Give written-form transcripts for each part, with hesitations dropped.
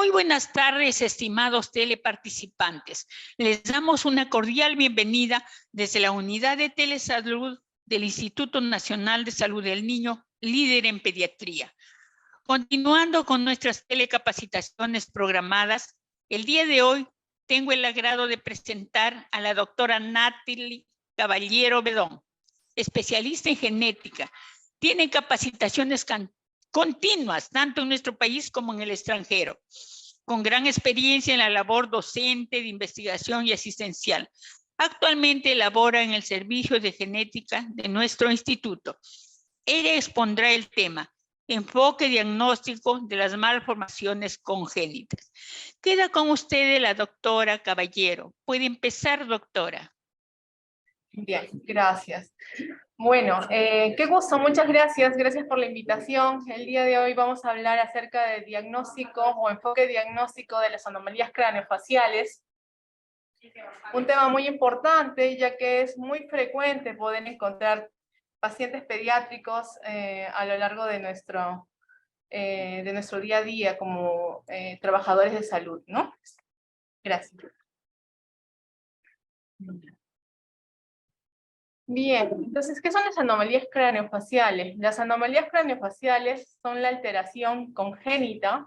Muy buenas tardes, estimados teleparticipantes. Les damos una cordial bienvenida desde la Unidad de Telesalud del Instituto Nacional de Salud del Niño, líder en pediatría. Continuando con nuestras telecapacitaciones programadas, el día de hoy tengo el agrado de presentar a la doctora Natalie Caballero Bedón, especialista en genética. Tiene capacitaciones continuas, tanto en nuestro país como en el extranjero, con gran experiencia en la labor docente, de investigación y asistencial. Actualmente labora en el servicio de genética de nuestro instituto. Ella expondrá el tema enfoque diagnóstico de las malformaciones congénitas. Queda con usted la doctora Caballero. Puede empezar, doctora. Bien, gracias. Bueno, qué gusto, muchas gracias. Gracias por la invitación. El día de hoy vamos a hablar acerca del diagnóstico o enfoque diagnóstico de las anomalías craneofaciales. Un tema muy importante, ya que es muy frecuente poder encontrar pacientes pediátricos a lo largo de nuestro día a día como trabajadores de salud, ¿no? Gracias. Bien, entonces, ¿qué son las anomalías craneofaciales? Las anomalías craneofaciales son la alteración congénita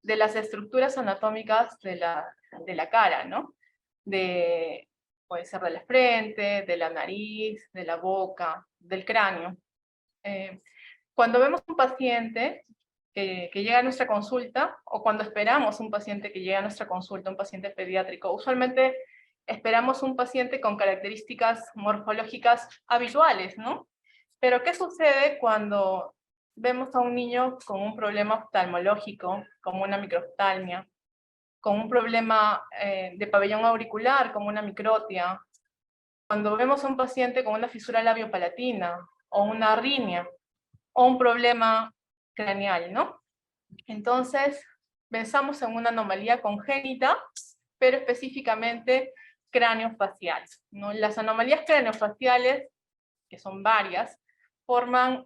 de las estructuras anatómicas de la cara, ¿no? Puede ser de la frente, de la nariz, de la boca, del cráneo. Cuando vemos un paciente que llega a nuestra consulta, o cuando esperamos un paciente que llega a nuestra consulta, un paciente pediátrico, usualmente esperamos un paciente con características morfológicas habituales, ¿no? Pero ¿qué sucede cuando vemos a un niño con un problema oftalmológico, como una microftalmia, con un problema de pabellón auricular, como una microtia, cuando vemos a un paciente con una fisura labiopalatina, o una arritmia, o un problema craneal, ¿no? Entonces, pensamos en una anomalía congénita, pero específicamente craneofaciales, ¿no? Las anomalías craneofaciales, que son varias, forman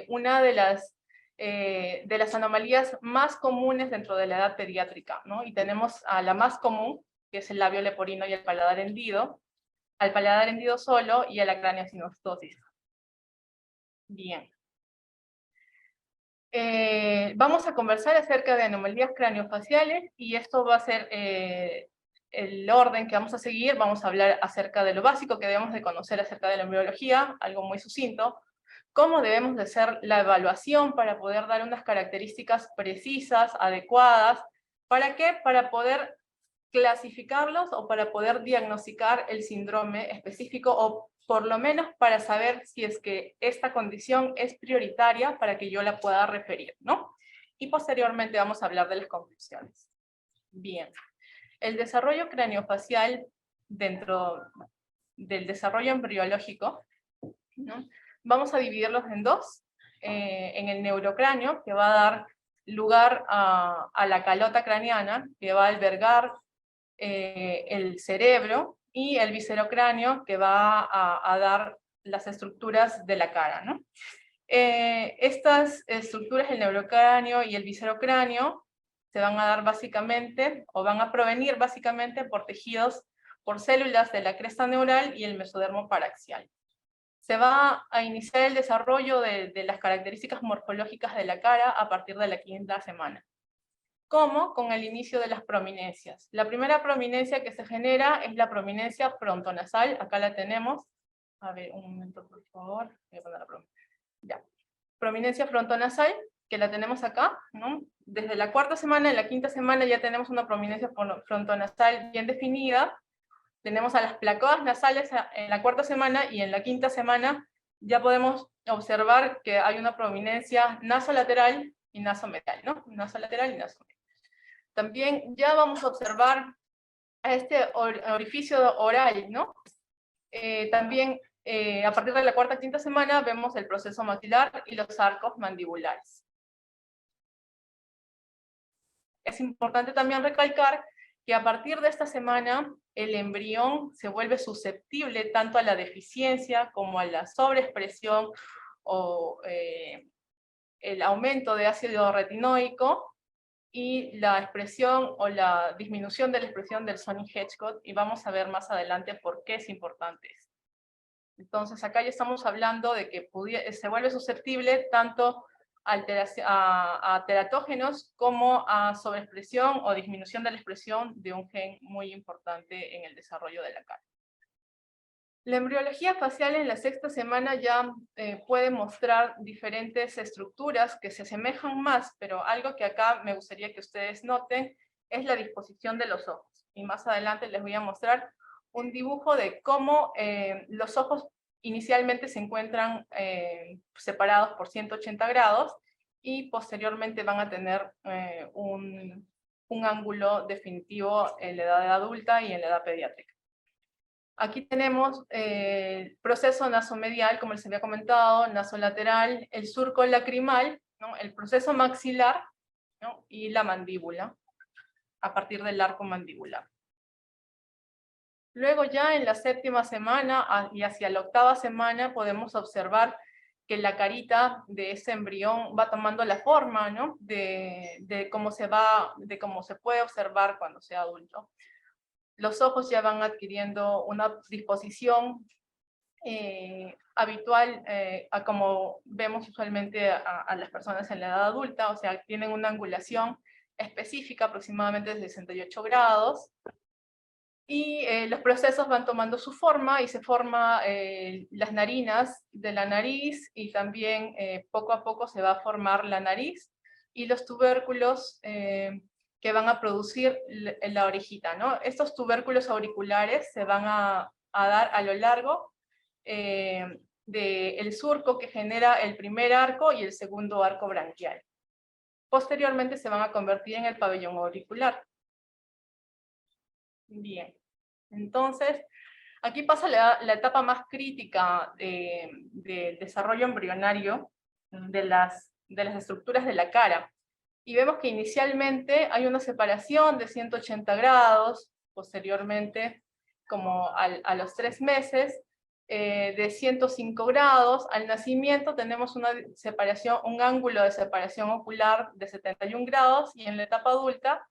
una de las anomalías más comunes dentro de la edad pediátrica, ¿no? Y tenemos a la más común, que es el labio leporino y el paladar hendido, al paladar hendido solo y a la craneosinostosis. Bien. Vamos a conversar acerca de anomalías craneofaciales y esto va a ser el orden que vamos a seguir. Vamos a hablar acerca de lo básico que debemos de conocer acerca de la embriología, algo muy sucinto, cómo debemos de hacer la evaluación para poder dar unas características precisas, adecuadas. ¿Para qué? Para poder clasificarlos o para poder diagnosticar el síndrome específico o por lo menos para saber si es que esta condición es prioritaria para que yo la pueda referir, ¿no? Y posteriormente vamos a hablar de las conclusiones. Bien, el desarrollo craneofacial dentro del desarrollo embriológico, ¿no? Vamos a dividirlos en dos, en el neurocráneo, que va a dar lugar a la calota craneana, que va a albergar el cerebro, y el viscerocráneo, que va a dar las estructuras de la cara, ¿no? Estas estructuras, el neurocráneo y el viscerocráneo, se van a dar básicamente, o van a provenir básicamente por tejidos, por células de la cresta neural y el mesodermo paraxial. Se va a iniciar el desarrollo de las características morfológicas de la cara a partir de la 5ª semana. ¿Cómo? Con el inicio de las prominencias. La primera prominencia que se genera es la prominencia frontonasal. Acá la tenemos. A ver, un momento, por favor. Voy a poner la prominencia. Ya. Prominencia frontonasal, que la tenemos acá, ¿no? Desde la 4ª semana, en la 5ª semana ya tenemos una prominencia frontonasal bien definida. Tenemos a las placoas nasales en la 4ª semana, y en la 5ª semana ya podemos observar que hay una prominencia nasolateral y nasomedial, ¿no? Nasolateral y nasomedial. También ya vamos a observar a este orificio oral, ¿no? También a partir de la 4ª, 5ª semana vemos el proceso maxilar y los arcos mandibulares. Es importante también recalcar que a partir de esta semana el embrión se vuelve susceptible tanto a la deficiencia como a la sobreexpresión o el aumento de ácido retinoico, y la expresión o la disminución de la expresión del Sonic Hedgehog, y vamos a ver más adelante por qué es importante esto. Entonces acá ya estamos hablando de que se vuelve susceptible tanto a teratógenos como a sobreexpresión o disminución de la expresión de un gen muy importante en el desarrollo de la cara. La embriología facial en la 6ª semana ya puede mostrar diferentes estructuras que se asemejan más, pero algo que acá me gustaría que ustedes noten es la disposición de los ojos. Y más adelante les voy a mostrar un dibujo de cómo los ojos inicialmente se encuentran separados por 180 grados y posteriormente van a tener un ángulo definitivo en la edad adulta y en la edad pediátrica. Aquí tenemos el proceso nasomedial, como les había comentado, nasolateral, el surco lacrimal, ¿no? El proceso maxilar, ¿no? Y la mandíbula, a partir del arco mandibular. Luego ya en la 7ª semana y hacia la 8ª semana podemos observar que la carita de ese embrión va tomando la forma, ¿no? de cómo se puede observar cuando sea adulto. Los ojos ya van adquiriendo una disposición habitual a como vemos usualmente a las personas en la edad adulta, o sea, tienen una angulación específica aproximadamente de 68 grados, y los procesos van tomando su forma y se forman las narinas de la nariz, y también poco a poco se va a formar la nariz y los tubérculos que van a producir la orejita, ¿no? Estos tubérculos auriculares se van a dar a lo largo del surco que genera el primer arco y el segundo arco branquial. Posteriormente se van a convertir en el pabellón auricular. Bien, entonces aquí pasa la etapa más crítica del desarrollo embrionario de las estructuras de la cara. Y vemos que inicialmente hay una separación de 180 grados, posteriormente, como a los 3 meses, de 105 grados. Al nacimiento tenemos una separación, un ángulo de separación ocular de 71 grados, y en la etapa adulta,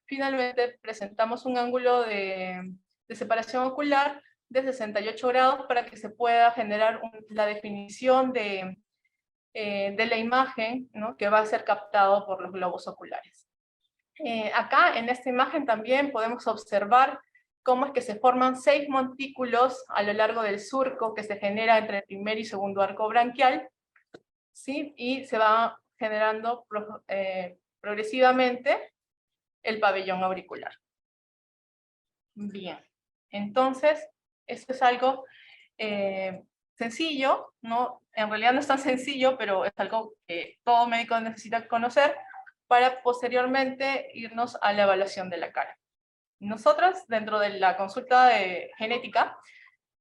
finalmente presentamos un ángulo de separación ocular de 68 grados para que se pueda generar la definición de la imagen, ¿no? Que va a ser captado por los globos oculares. Acá en esta imagen también podemos observar cómo es que se forman 6 montículos a lo largo del surco que se genera entre el primer y segundo arco branquial, ¿sí? Y se va generando progresivamente el pabellón auricular. Bien, entonces esto es algo sencillo, ¿no? En realidad no es tan sencillo, pero es algo que todo médico necesita conocer para posteriormente irnos a la evaluación de la cara. Nosotros, dentro de la consulta de genética,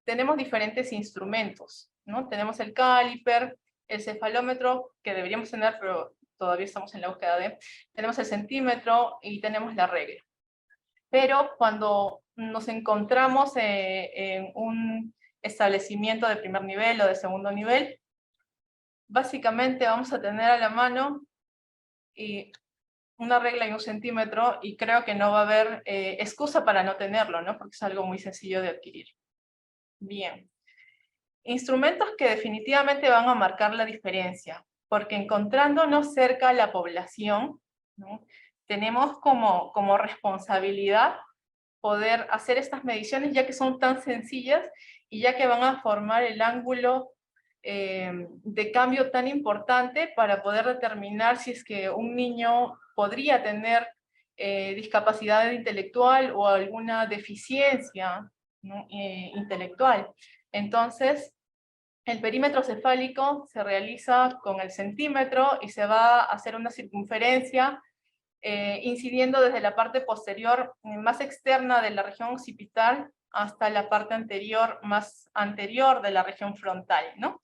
tenemos diferentes instrumentos, ¿no? Tenemos el caliper, el cefalómetro, que deberíamos tener, pero todavía estamos en la búsqueda de, tenemos el centímetro y tenemos la regla. Pero cuando nos encontramos en un establecimiento de primer nivel o de segundo nivel, básicamente vamos a tener a la mano una regla y un centímetro, y creo que no va a haber excusa para no tenerlo, ¿no? Porque es algo muy sencillo de adquirir. Bien. Instrumentos que definitivamente van a marcar la diferencia, porque encontrándonos cerca a la población, ¿no? Tenemos como responsabilidad poder hacer estas mediciones, ya que son tan sencillas y ya que van a formar el ángulo de cambio tan importante para poder determinar si es que un niño podría tener discapacidad intelectual o alguna deficiencia, ¿no? Intelectual. Entonces, el perímetro cefálico se realiza con el centímetro y se va a hacer una circunferencia incidiendo desde la parte posterior más externa de la región occipital hasta la parte anterior, más anterior de la región frontal, ¿no?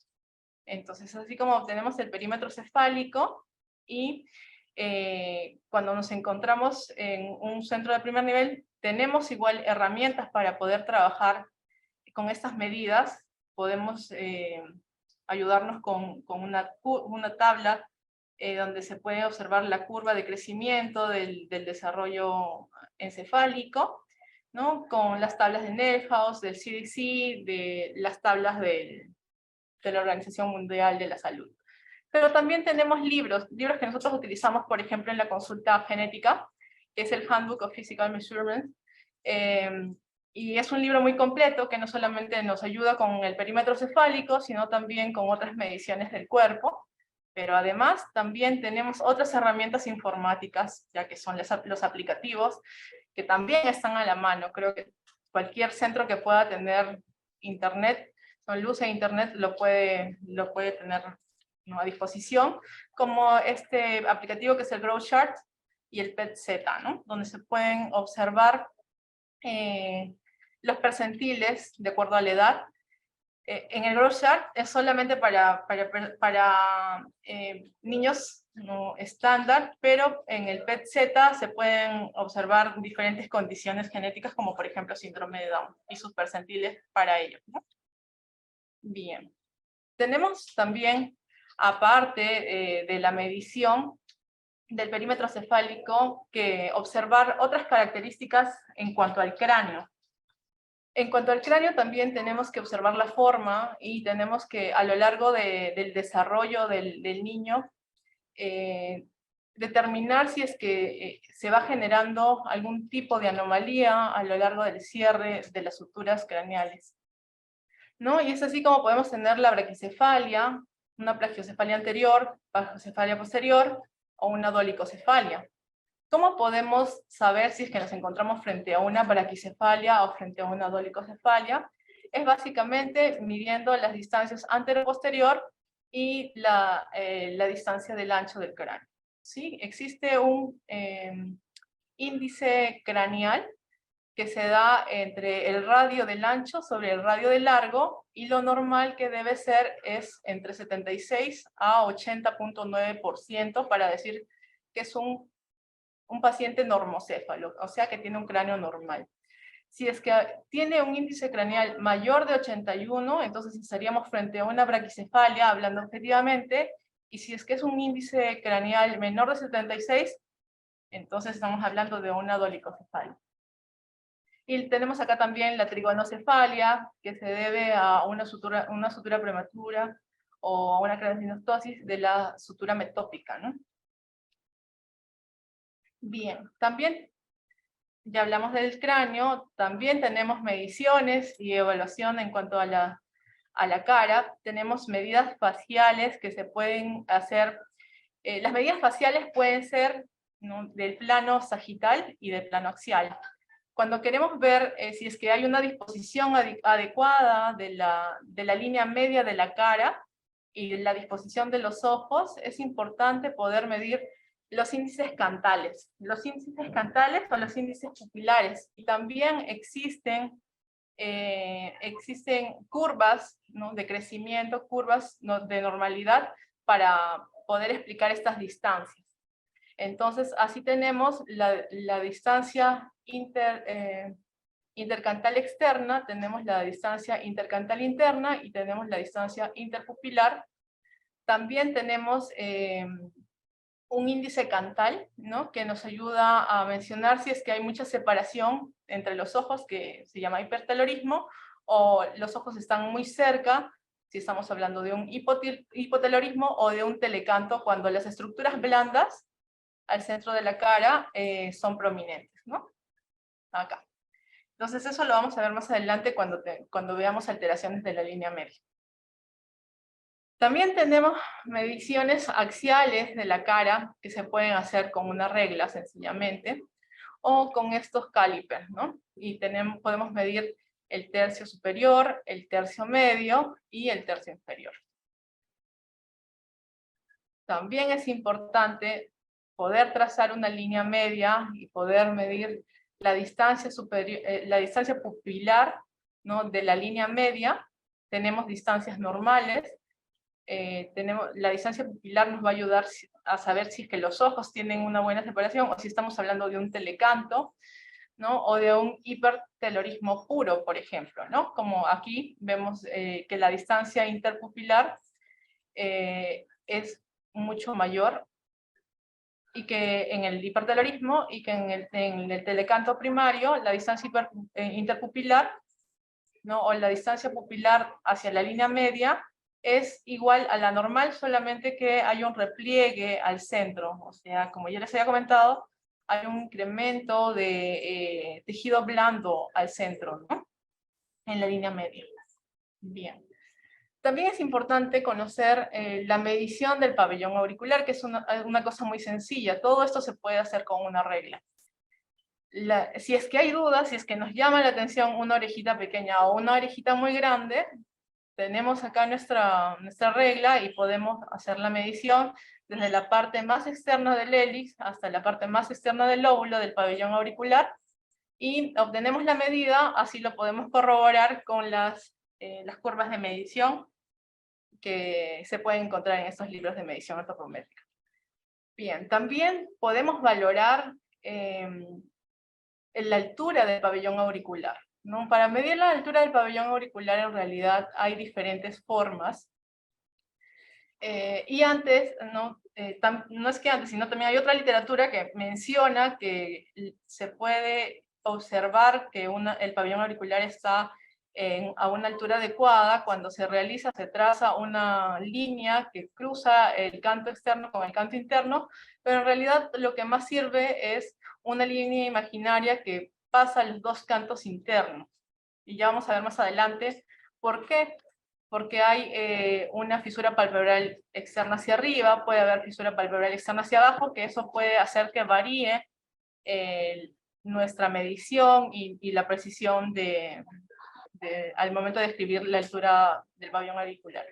Entonces, así como obtenemos el perímetro cefálico, y cuando nos encontramos en un centro de primer nivel, tenemos igual herramientas para poder trabajar con estas medidas. Podemos ayudarnos con una tabla donde se puede observar la curva de crecimiento del desarrollo encefálico, ¿no? Con las tablas de Nelhaus, del CDC, de las tablas de la Organización Mundial de la Salud. Pero también tenemos libros que nosotros utilizamos, por ejemplo, en la consulta genética, que es el Handbook of Physical Measurements, y es un libro muy completo que no solamente nos ayuda con el perímetro cefálico, sino también con otras mediciones del cuerpo, pero además también tenemos otras herramientas informáticas, ya que son los aplicativos, que también están a la mano. Creo que cualquier centro que pueda tener internet, con luz e internet, lo puede tener, ¿no?, a disposición, como este aplicativo que es el GrowChart y el PET-Z, ¿no?, donde se pueden observar los percentiles de acuerdo a la edad. En el GrowChart es solamente para niños, ¿no?, estándar, pero en el PET-Z se pueden observar diferentes condiciones genéticas, como por ejemplo síndrome de Down, y sus percentiles para ello, ¿no? Bien. Tenemos también, aparte de la medición del perímetro cefálico, que observar otras características en cuanto al cráneo. En cuanto al cráneo, también tenemos que observar la forma y tenemos que, a lo largo del desarrollo del niño, determinar si es que se va generando algún tipo de anomalía a lo largo del cierre de las suturas craneales, ¿no? Y es así como podemos tener la braquicefalia, una plagiocefalia anterior, plagiocefalia posterior o una dolicocefalia. ¿Cómo podemos saber si es que nos encontramos frente a una braquicefalia o frente a una dolicocefalia? Es básicamente midiendo las distancias antero-posterior y la distancia del ancho del cráneo, ¿sí? Existe un índice craneal que se da entre el radio del ancho sobre el radio del largo, y lo normal que debe ser es entre 76 a 80.9% para decir que es un paciente normocéfalo, o sea que tiene un cráneo normal. Si es que tiene un índice craneal mayor de 81, entonces estaríamos frente a una braquicefalia, hablando objetivamente, y si es que es un índice craneal menor de 76, entonces estamos hablando de una dolicocefalia. Y tenemos acá también la trigonocefalia, que se debe a una sutura prematura o a una craniosynostosis de la sutura metópica, ¿no? Bien, también, ya hablamos del cráneo, también tenemos mediciones y evaluación en cuanto a la cara. Tenemos medidas faciales que se pueden hacer. Las medidas faciales pueden ser, ¿no?, del plano sagital y del plano axial. Cuando queremos ver si es que hay una disposición adecuada de la línea media de la cara y la disposición de los ojos, es importante poder medir los índices cantales. Los índices cantales son los índices pupilares, y también existen curvas, ¿no?, de crecimiento, curvas, ¿no?, de normalidad, para poder explicar estas distancias. Entonces, así tenemos la distancia intercantal externa, tenemos la distancia intercantal interna y tenemos la distancia interpupilar. También tenemos un índice cantal, ¿no?, que nos ayuda a mencionar si es que hay mucha separación entre los ojos, que se llama hipertelorismo, o los ojos están muy cerca, si estamos hablando de un hipotelorismo, o de un telecanto, cuando las estructuras blandas al centro de la cara son prominentes, ¿no? Acá. Entonces eso lo vamos a ver más adelante cuando veamos alteraciones de la línea media. También tenemos mediciones axiales de la cara que se pueden hacer con una regla sencillamente, o con estos calipers, ¿no? Y podemos medir el tercio superior, el tercio medio y el tercio inferior. También es importante poder trazar una línea media y poder medir la distancia superior, la distancia pupilar, ¿no?, de la línea media. Tenemos distancias normales. La distancia pupilar nos va a ayudar a saber si es que los ojos tienen una buena separación, o si estamos hablando de un telecanto, ¿no?, o de un hipertelorismo puro, por ejemplo, ¿no? Como aquí vemos que la distancia interpupilar es mucho mayor, y que en el hipertelorismo y que en el telecanto primario la distancia interpupilar, ¿no? O la distancia pupilar hacia la línea media es igual a la normal, solamente que hay un repliegue al centro. O sea, como ya les había comentado, hay un incremento de tejido blando al centro, ¿no? En la línea media. Bien. También es importante conocer la medición del pabellón auricular, que es una cosa muy sencilla. Todo esto se puede hacer con una regla. Si es que hay dudas, si es que nos llama la atención una orejita pequeña o una orejita muy grande, tenemos acá nuestra regla y podemos hacer la medición desde la parte más externa del hélix hasta la parte más externa del lóbulo del pabellón auricular, y obtenemos la medida, así lo podemos corroborar con las curvas de medición que se pueden encontrar en estos libros de medición antropométrica. Bien, también podemos valorar la altura del pabellón auricular, ¿no? Para medir la altura del pabellón auricular en realidad hay diferentes formas. Y antes, no es que antes, sino también hay otra literatura que menciona que se puede observar que el pabellón auricular está a una altura adecuada cuando se traza una línea que cruza el canto externo con el canto interno, pero en realidad lo que más sirve es una línea imaginaria que pasa los dos cantos internos. Y ya vamos a ver más adelante por qué. Porque hay una fisura palpebral externa hacia arriba, puede haber fisura palpebral externa hacia abajo, que eso puede hacer que varíe nuestra medición y la precisión al momento de describir la altura del pabellón auricular.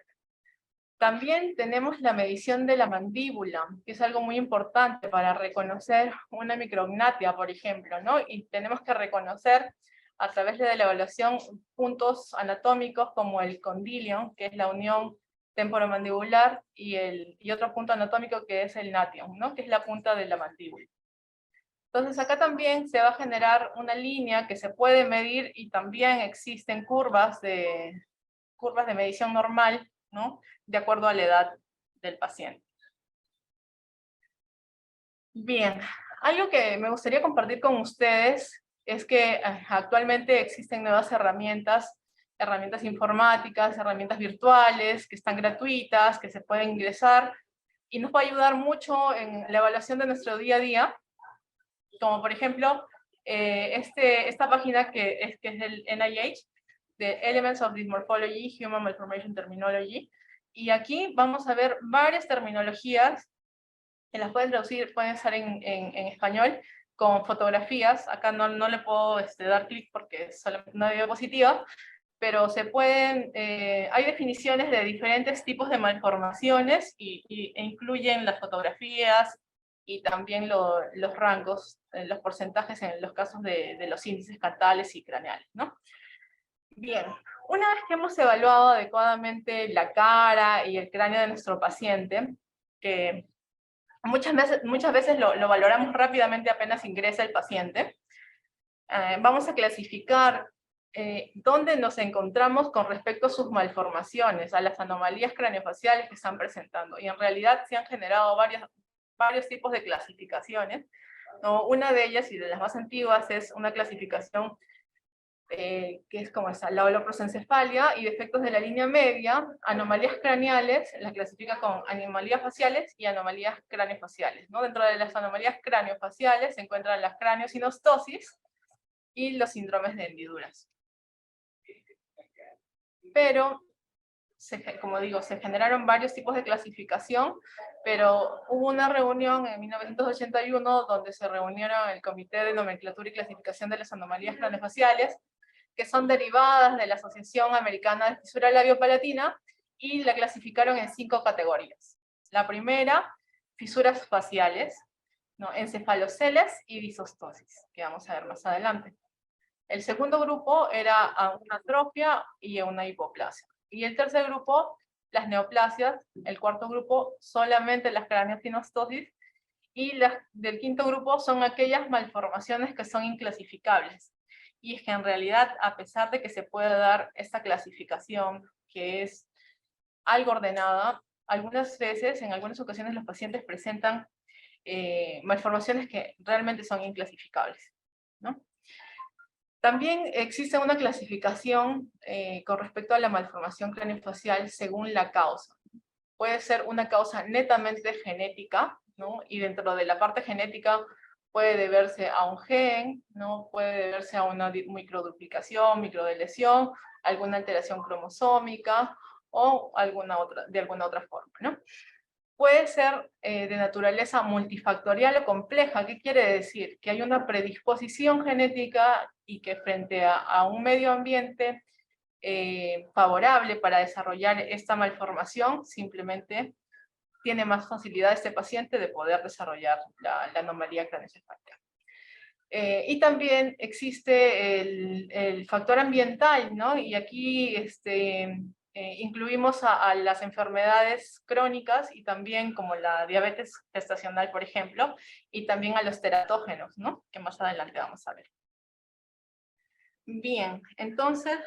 También tenemos la medición de la mandíbula, que es algo muy importante para reconocer una micrognatia, por ejemplo, ¿no? Y tenemos que reconocer a través de la evaluación puntos anatómicos como el condilium, que es la unión temporomandibular, y otro punto anatómico que es el gnatium, ¿no? Que es la punta de la mandíbula. Entonces acá también se va a generar una línea que se puede medir, y también existen curvas de medición normal, ¿no? De acuerdo a la edad del paciente. Bien, algo que me gustaría compartir con ustedes es que actualmente existen nuevas herramientas informáticas, herramientas virtuales, que están gratuitas, que se pueden ingresar, y nos va a ayudar mucho en la evaluación de nuestro día a día, como por ejemplo, esta página que es del NIH, de Elements of Dysmorphology, Human Malformation Terminology, y aquí vamos a ver varias terminologías que las pueden traducir, pueden estar en español, con fotografías. Acá no le puedo dar clic porque es solamente una diapositiva, pero hay definiciones de diferentes tipos de malformaciones e incluyen las fotografías y también los rangos, los porcentajes en los casos de los índices catales y craneales, ¿no? Bien, una vez que hemos evaluado adecuadamente la cara y el cráneo de nuestro paciente, que muchas veces lo valoramos rápidamente apenas ingresa el paciente, vamos a clasificar dónde nos encontramos con respecto a sus malformaciones, a las anomalías craneofaciales que están presentando. Y en realidad se han generado varios tipos de clasificaciones, ¿no? Una de ellas, y de las más antiguas, es una clasificación que es como esa, la holoprosencefalia y defectos de la línea media. Anomalías craneales las clasifica con anomalías faciales y anomalías craneofaciales, ¿no? Dentro de las anomalías craneofaciales se encuentran las craniosinostosis y los síndromes de hendiduras. Pero, como digo, se generaron varios tipos de clasificación, pero hubo una reunión en 1981 donde se reunieron el Comité de Nomenclatura y Clasificación de las Anomalías Craneofaciales, que son derivadas de la Asociación Americana de Fisura Labiopalatina, y la clasificaron en 5 categorías. La primera, fisuras faciales, ¿no? Encefaloceles y disostosis, que vamos a ver más adelante. El segundo grupo era una atrofia y una hipoplasia. Y el tercer grupo, las neoplasias. El cuarto grupo, solamente las craniosinostosis. Y del quinto grupo son aquellas malformaciones que son inclasificables. Y es que en realidad, a pesar de que se puede dar esta clasificación, que es algo ordenada, algunas veces, en algunas ocasiones, los pacientes presentan malformaciones que realmente son inclasificables, ¿no? También existe una clasificación con respecto a la malformación craneofacial según la causa. Puede ser una causa netamente genética, ¿no? Y dentro de la parte genética puede deberse a un gen, ¿no? Puede deberse a una microduplicación, microdeleción, alguna alteración cromosómica o de alguna otra forma, ¿no? Puede ser de naturaleza multifactorial o compleja. ¿Qué quiere decir? Que hay una predisposición genética y que frente a un medio ambiente favorable para desarrollar esta malformación, simplemente tiene más facilidad este paciente de poder desarrollar la anomalía craneoencefálica. Y también existe el factor ambiental, ¿no? Y aquí incluimos a las enfermedades crónicas y también como la diabetes gestacional, por ejemplo, y también a los teratógenos, ¿no? Que más adelante vamos a ver. Bien, entonces,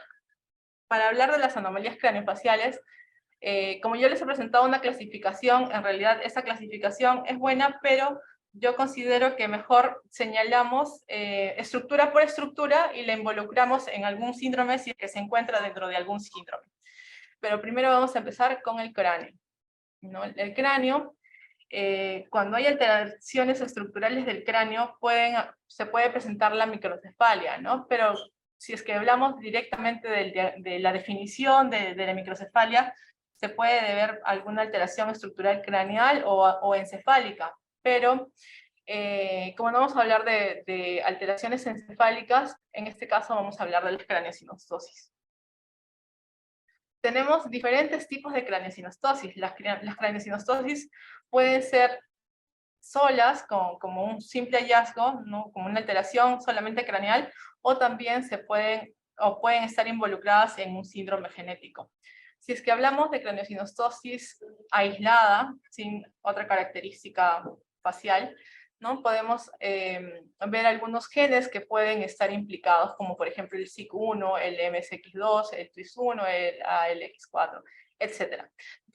para hablar de las anomalías craneofaciales, como yo les he presentado una clasificación, en realidad esa clasificación es buena, pero yo considero que mejor señalamos estructura por estructura y la involucramos en algún síndrome si es que se encuentra dentro de algún síndrome. Pero primero vamos a empezar con el cráneo, ¿no? El cráneo, cuando hay alteraciones estructurales del cráneo, se puede presentar la microcefalia, ¿no? Pero si es que hablamos directamente de la definición de la microcefalia, se puede deber a alguna alteración estructural craneal o encefálica, pero como no vamos a hablar de alteraciones encefálicas, en este caso vamos a hablar de las craneosinostosis. Tenemos diferentes tipos de craneosinostosis. Las craneosinostosis pueden ser solas, como un simple hallazgo, ¿no? Como una alteración solamente craneal, o también pueden estar involucradas en un síndrome genético. Si es que hablamos de craneosinostosis aislada, sin otra característica facial, ¿no? Podemos ver algunos genes que pueden estar implicados, como por ejemplo el SIC1, el MSX2, el TWIS1, el ALX4, etc.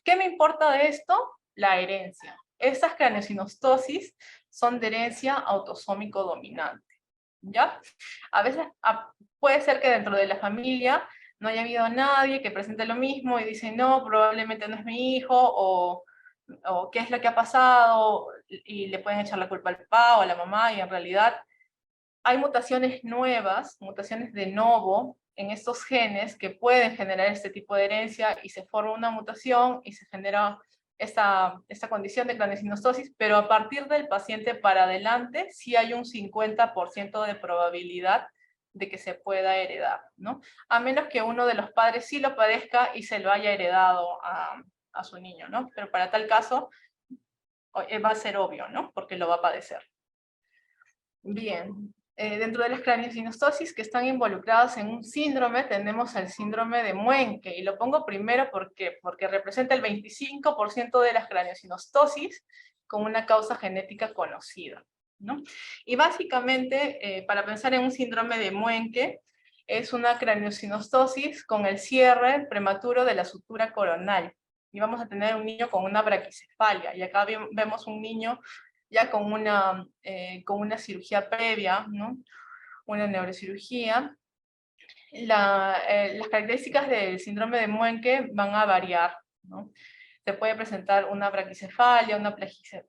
¿Qué me importa de esto? La herencia. Estas craneosinostosis son de herencia autosómico dominante, ¿ya? A veces puede ser que dentro de la familia no haya habido nadie que presente lo mismo y dice, no, probablemente no es mi hijo, o qué es lo que ha pasado, y le pueden echar la culpa al papá o a la mamá, y en realidad hay mutaciones nuevas, mutaciones de novo, en estos genes que pueden generar este tipo de herencia, y se forma una mutación y se genera esta condición de craneosinostosis, pero a partir del paciente para adelante sí hay un 50% de probabilidad de que se pueda heredar, ¿no? A menos que uno de los padres sí lo padezca y se lo haya heredado a su niño, ¿no? Pero para tal caso va a ser obvio, ¿no? Porque lo va a padecer. Bien, dentro de las craneosinostosis que están involucradas en un síndrome, tenemos el síndrome de Muenke, y lo pongo primero porque representa el 25% de las craneosinostosis con una causa genética conocida, ¿no? Y básicamente, para pensar en un síndrome de Muenke, es una craneosinostosis con el cierre prematuro de la sutura coronal, y vamos a tener un niño con una braquicefalia, y acá vemos un niño ya con una cirugía previa, ¿no? Una neurocirugía. Las características del síndrome de Muenke van a variar, ¿no? Se puede presentar una braquicefalia, una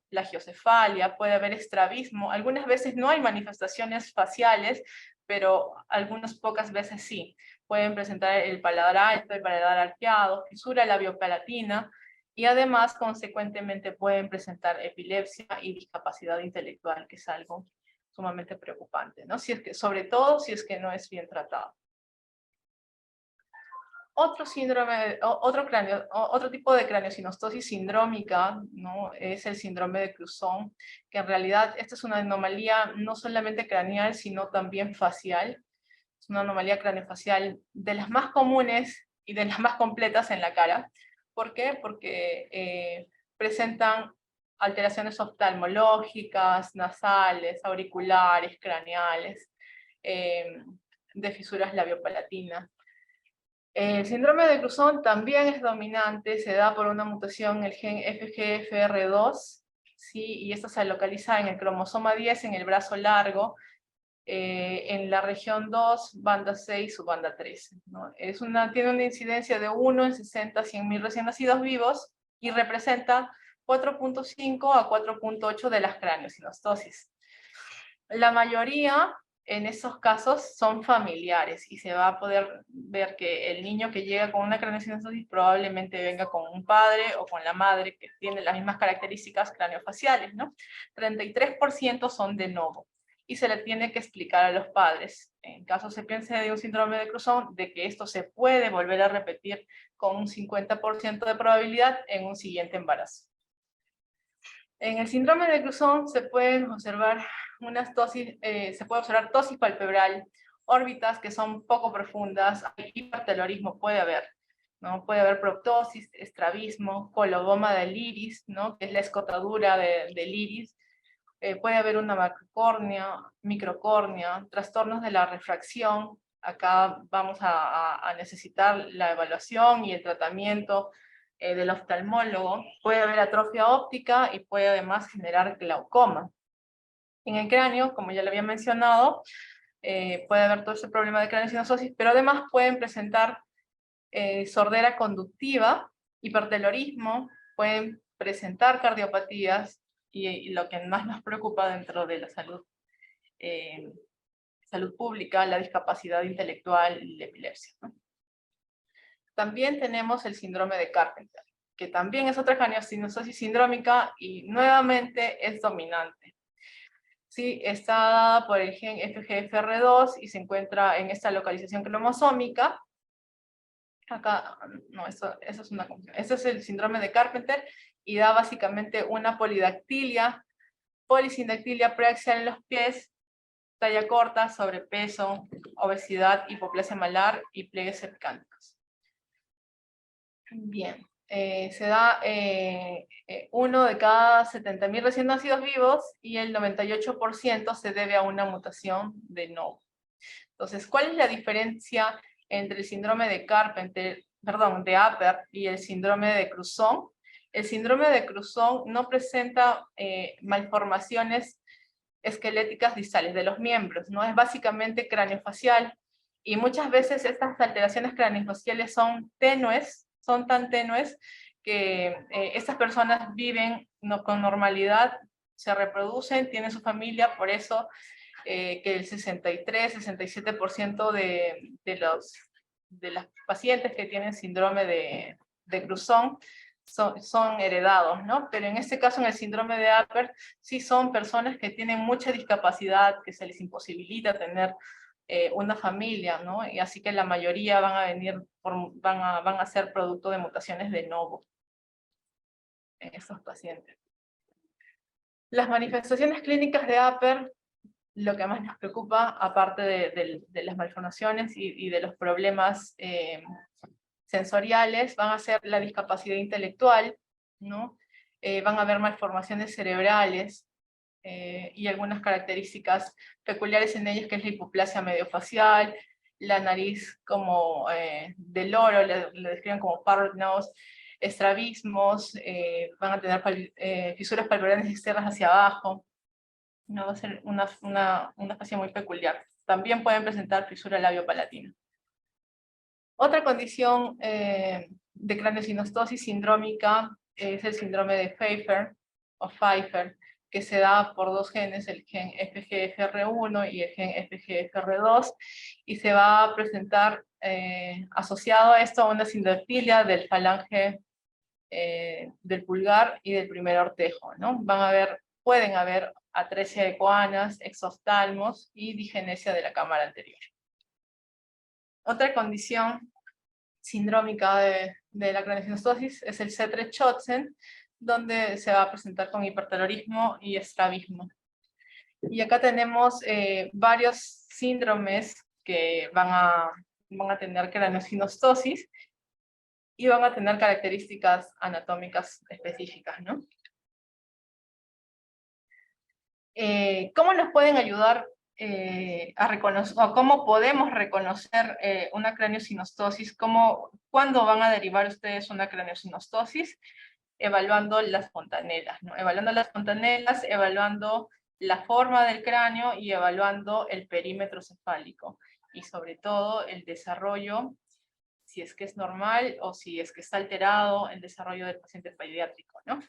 plagiocefalia, puede haber estrabismo. Algunas veces no hay manifestaciones faciales, pero algunas pocas veces sí. Pueden presentar el paladar alto, el paladar arqueado, fisura labiopalatina, y además, consecuentemente, pueden presentar epilepsia y discapacidad intelectual, que es algo sumamente preocupante, ¿no? Sobre todo si es que no es bien tratado. Otro síndrome, otro tipo de craneosinostosis sindrómica, ¿no? Es el síndrome de Cruzón, que en realidad esta es una anomalía no solamente craneal, sino también facial. Es una anomalía craneofacial de las más comunes y de las más completas en la cara. ¿Por qué? Porque presentan alteraciones oftalmológicas, nasales, auriculares, craneales, de fisuras labiopalatinas. El síndrome de Cruzón también es dominante, se da por una mutación en el gen FGFR2, ¿sí? Y esta se localiza en el cromosoma 10, en el brazo largo, en la región 2, banda 6 o banda 13, ¿no? Tiene una incidencia de 1 en 60 a 100.000 recién nacidos vivos y representa 4.5 a 4.8 de las craneosinostosis. La mayoría en esos casos son familiares y se va a poder ver que el niño que llega con una craneosinostosis probablemente venga con un padre o con la madre que tiene las mismas características craneofaciales, ¿no? 33% son de novo y se le tiene que explicar a los padres, en caso se piense de un síndrome de Cruzón, de que esto se puede volver a repetir con un 50% de probabilidad en un siguiente embarazo. En el síndrome de Cruzón se pueden observar se puede observar tosis palpebral, órbitas que son poco profundas, hipertelorismo puede haber, ¿no? Puede haber proptosis, estrabismo, coloboma del iris, ¿no? Que es la escotadura del iris, puede haber una macrocórnea, microcórnea, trastornos de la refracción. Acá vamos a necesitar la evaluación y el tratamiento del oftalmólogo. Puede haber atrofia óptica y puede además generar glaucoma. En el cráneo, como ya le había mencionado, puede haber todo ese problema de craneosinostosis, pero además pueden presentar sordera conductiva, hipertelorismo, pueden presentar cardiopatías, y lo que más nos preocupa dentro de la salud pública, la discapacidad intelectual y la epilepsia, ¿no? También tenemos el síndrome de Carpenter, que también es otra craneosinostosis sindrómica y nuevamente es dominante. Sí, está dada por el gen FGFR2 y se encuentra en esta localización cromosómica. Acá, no, eso es una confusión. Este es el síndrome de Carpenter y da básicamente una polidactilia, polisindactilia preaxial en los pies, talla corta, sobrepeso, obesidad, hipoplasia malar y pliegues cervicales. Bien, se da uno de cada 70.000 recién nacidos vivos y el 98% se debe a una mutación de novo. Entonces, ¿cuál es la diferencia entre el síndrome de de Apert y el síndrome de Cruzón? El síndrome de Cruzón no presenta malformaciones esqueléticas distales de los miembros, ¿no? Es básicamente craneofacial, y muchas veces estas alteraciones craneofaciales son tenues, son tan tenues que estas personas viven con normalidad, se reproducen, tienen su familia, por eso que el 63-67% de las pacientes que tienen síndrome de Cruzón son heredados, ¿no? Pero en este caso, en el síndrome de Apert, sí son personas que tienen mucha discapacidad, que se les imposibilita tener una familia, ¿no? Y así que la mayoría van a venir, van a ser producto de mutaciones de novo en estos pacientes. Las manifestaciones clínicas de Apert, lo que más nos preocupa, aparte de las malformaciones y de los problemas sensoriales, van a ser la discapacidad intelectual, ¿no? Van a haber malformaciones cerebrales y algunas características peculiares en ellas, que es la hipoplasia mediofacial, la nariz como de loro, le describen como parrot nose, estrabismos, van a tener fisuras palpebranes externas hacia abajo. No, va a ser una fascia muy peculiar. También pueden presentar fisura labiopalatina. Otra condición de craneosinostosis sindrómica es el síndrome de Pfeiffer, que se da por dos genes, el gen FGFR1 y el gen FGFR2, y se va a presentar asociado a esto a una sindactilia del falange del pulgar y del primer ortejo, ¿no? Pueden haber atresia de coanas, exoftalmos y digenesia de la cámara anterior. Otra condición sindrómica de la craneosinostosis es el C3-Chotzen, donde se va a presentar con hipertelorismo y estrabismo. Y acá tenemos varios síndromes que van a tener craneosinostosis y van a tener características anatómicas específicas, ¿no? ¿Cómo nos pueden ayudar a reconocer, o cómo podemos reconocer una craneosinostosis, cuándo van a derivar ustedes una craneosinostosis, evaluando las fontanelas, ¿no? Evaluando las fontanelas, evaluando la forma del cráneo y evaluando el perímetro cefálico. Y sobre todo el desarrollo, si es que es normal o si es que está alterado el desarrollo del paciente pediátrico, ¿no?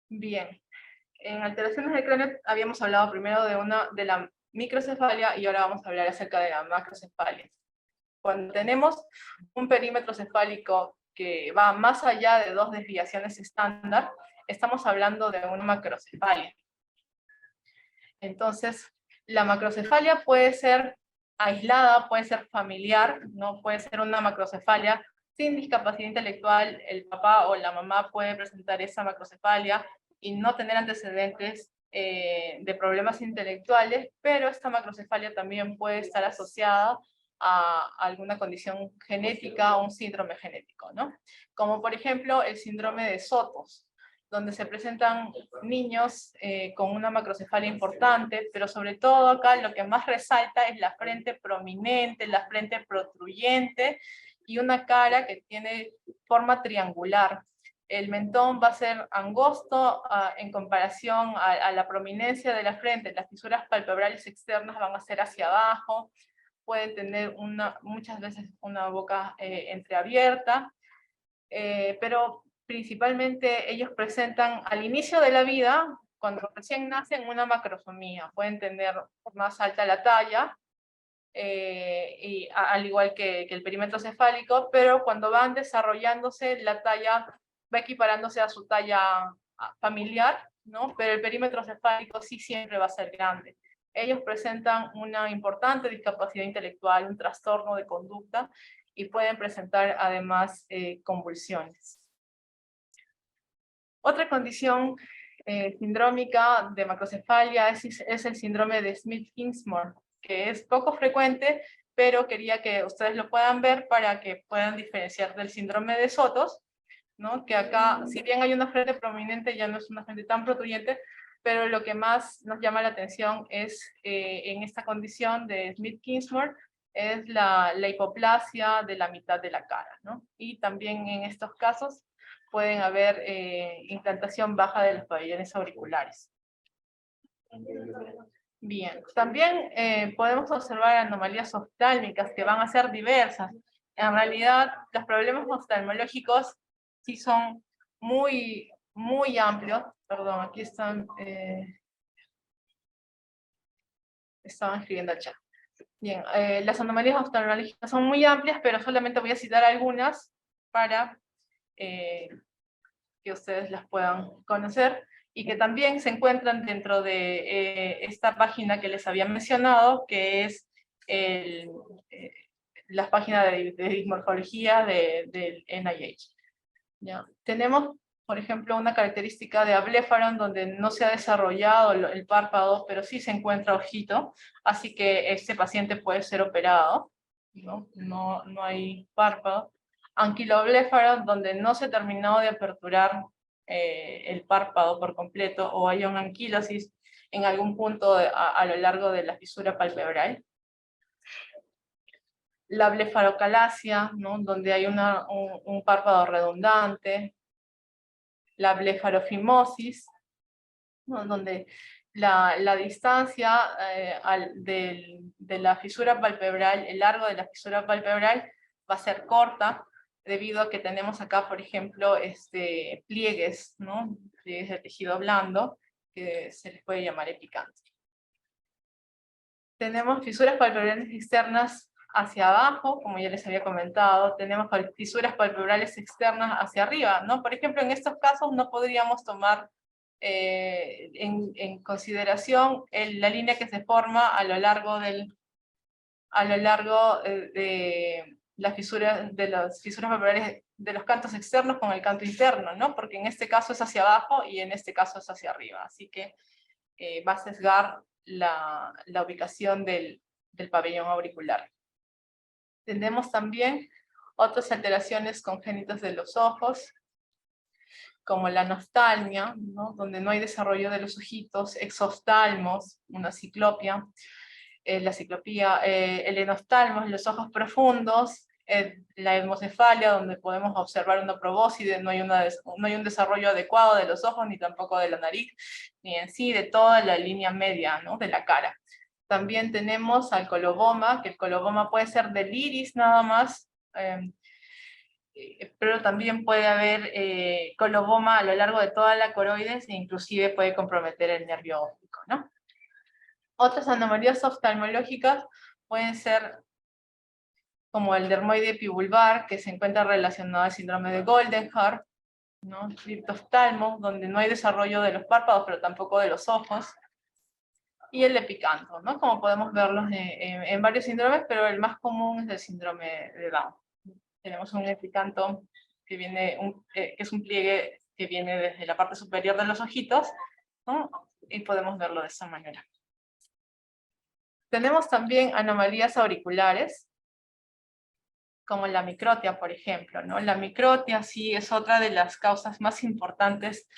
Bien. En alteraciones del cráneo habíamos hablado primero de la microcefalia y ahora vamos a hablar acerca de la macrocefalia. Cuando tenemos un perímetro cefálico que va más allá de 2 desviaciones estándar, estamos hablando de una macrocefalia. Entonces, la macrocefalia puede ser aislada, puede ser familiar, no puede ser una macrocefalia sin discapacidad intelectual. El papá o la mamá puede presentar esa macrocefalia y no tener antecedentes de problemas intelectuales, pero esta macrocefalia también puede estar asociada a alguna condición genética o un síndrome genético, ¿no? Como por ejemplo el síndrome de Sotos, donde se presentan niños con una macrocefalia importante, pero sobre todo acá lo que más resalta es la frente prominente, la frente protruyente y una cara que tiene forma triangular. El mentón va a ser angosto en comparación a la prominencia de la frente. Las fisuras palpebrales externas van a ser hacia abajo, pueden tener muchas veces una boca entreabierta, pero principalmente ellos presentan al inicio de la vida, cuando recién nacen, una macrosomía. Pueden tener más alta la talla, al igual que el perímetro cefálico, pero cuando van desarrollándose, la talla va equiparándose a su talla familiar, ¿no? Pero el perímetro cefálico sí siempre va a ser grande. Ellos presentan una importante discapacidad intelectual, un trastorno de conducta, y pueden presentar además convulsiones. Otra condición sindrómica de macrocefalia es el síndrome de Smith-Kingsmore, que es poco frecuente, pero quería que ustedes lo puedan ver para que puedan diferenciar del síndrome de Sotos, ¿no? Que acá, si bien hay una frente prominente, ya no es una frente tan protruyente, pero lo que más nos llama la atención es, en esta condición de Smith-Kingsmore, es la hipoplasia de la mitad de la cara, ¿no? Y también en estos casos pueden haber implantación baja de los pabellones auriculares. Bien, también podemos observar anomalías oftálmicas que van a ser diversas. En realidad, los problemas oftalmológicos sí son muy amplios. Perdón, aquí estaban escribiendo el chat. Bien, las anomalías oftalmológicas son muy amplias, pero solamente voy a citar algunas para que ustedes las puedan conocer y que también se encuentran dentro de esta página que les había mencionado, que es la página de dismorfología del NIH. ¿Ya? Tenemos, por ejemplo, una característica de abléfaron donde no se ha desarrollado el párpado, pero sí se encuentra ojito, así que este paciente puede ser operado, no hay párpado. Anquilobléfaron, donde no se terminó de aperturar el párpado por completo, o hay una anquilosis en algún punto a lo largo de la fisura palpebral. La blefarocalasia, ¿no? Donde hay un párpado redundante. La blefarofimosis, ¿no? Donde la distancia de la fisura palpebral, el largo de la fisura palpebral va a ser corta, debido a que tenemos acá, por ejemplo, pliegues, ¿no? Pliegues de tejido blando, que se les puede llamar epicantia. Tenemos fisuras palpebrales externas hacia abajo, como ya les había comentado. Tenemos fisuras palpebrales externas hacia arriba, ¿no? Por ejemplo, en estos casos no podríamos tomar en consideración la línea que se forma a lo largo de las fisuras palpebrales de los cantos externos con el canto interno, ¿no? Porque en este caso es hacia abajo y en este caso es hacia arriba. Así que va a sesgar la ubicación del pabellón auricular. Tenemos también otras alteraciones congénitas de los ojos, como la anostalmia, ¿no? Donde no hay desarrollo de los ojitos, exoftalmos, una ciclopia, la ciclopía, el enostalmos, los ojos profundos, la hematocefalia, donde podemos observar una probóscide, no hay un desarrollo adecuado de los ojos, ni tampoco de la nariz, ni en sí de toda la línea media, ¿no? De la cara. También tenemos al coloboma, que el coloboma puede ser del iris nada más, pero también puede haber coloboma a lo largo de toda la coroides e inclusive puede comprometer el nervio óptico, ¿no? Otras anomalías oftalmológicas pueden ser como el dermoide epibulbar, que se encuentra relacionado al síndrome de Goldenhar, ¿no? Triptoftalmo, donde no hay desarrollo de los párpados, pero tampoco de los ojos. Y el epicanto, ¿no? Como podemos verlos en varios síndromes, pero el más común es el síndrome de Down. Tenemos un epicanto que que es un pliegue que viene desde la parte superior de los ojitos, ¿no? Y podemos verlo de esta manera. Tenemos también anomalías auriculares, como la microtia, por ejemplo, ¿no? La microtia sí es otra de las causas más importantes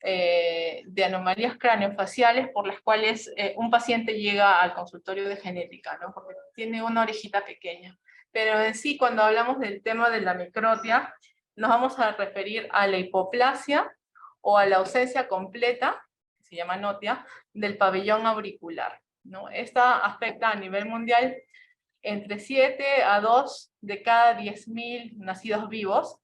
de anomalías craneofaciales por las cuales un paciente llega al consultorio de genética, ¿no? Porque tiene una orejita pequeña. Pero en sí, cuando hablamos del tema de la microtia, nos vamos a referir a la hipoplasia o a la ausencia completa, que se llama notia, del pabellón auricular, ¿no? Esta afecta a nivel mundial entre 7 a 2 de cada 10.000 nacidos vivos,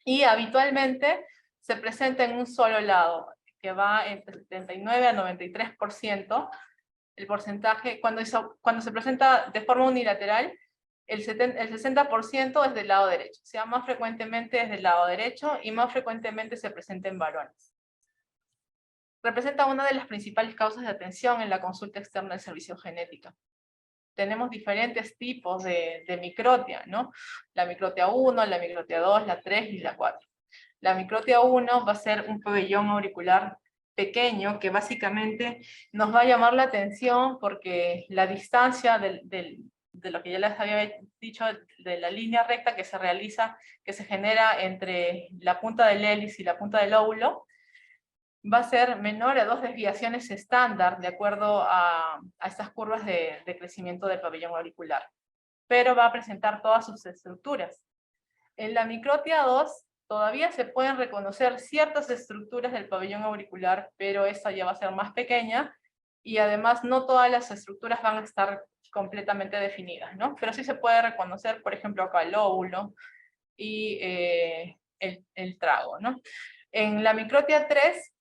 y habitualmente se presenta en un solo lado, que va entre 79 a 93%. El porcentaje, cuando se presenta de forma unilateral, el 60% es del lado derecho. O sea, más frecuentemente es del lado derecho y más frecuentemente se presenta en varones. Representa una de las principales causas de atención en la consulta externa del servicio genética. Tenemos diferentes tipos de microtia, ¿no? La microtia 1, la microtia 2, la 3 y la 4. La microtia 1 va a ser un pabellón auricular pequeño que básicamente nos va a llamar la atención porque la distancia de lo que ya les había dicho, de la línea recta que se realiza, que se genera entre la punta del hélice y la punta del óvulo, va a ser menor a 2 desviaciones estándar, de acuerdo a estas curvas de crecimiento del pabellón auricular. Pero va a presentar todas sus estructuras. En la microtia 2 todavía se pueden reconocer ciertas estructuras del pabellón auricular, pero esta ya va a ser más pequeña, y además no todas las estructuras van a estar completamente definidas, ¿no? Pero sí se puede reconocer, por ejemplo, acá el óvulo y el trago, ¿no? En la microtia 3,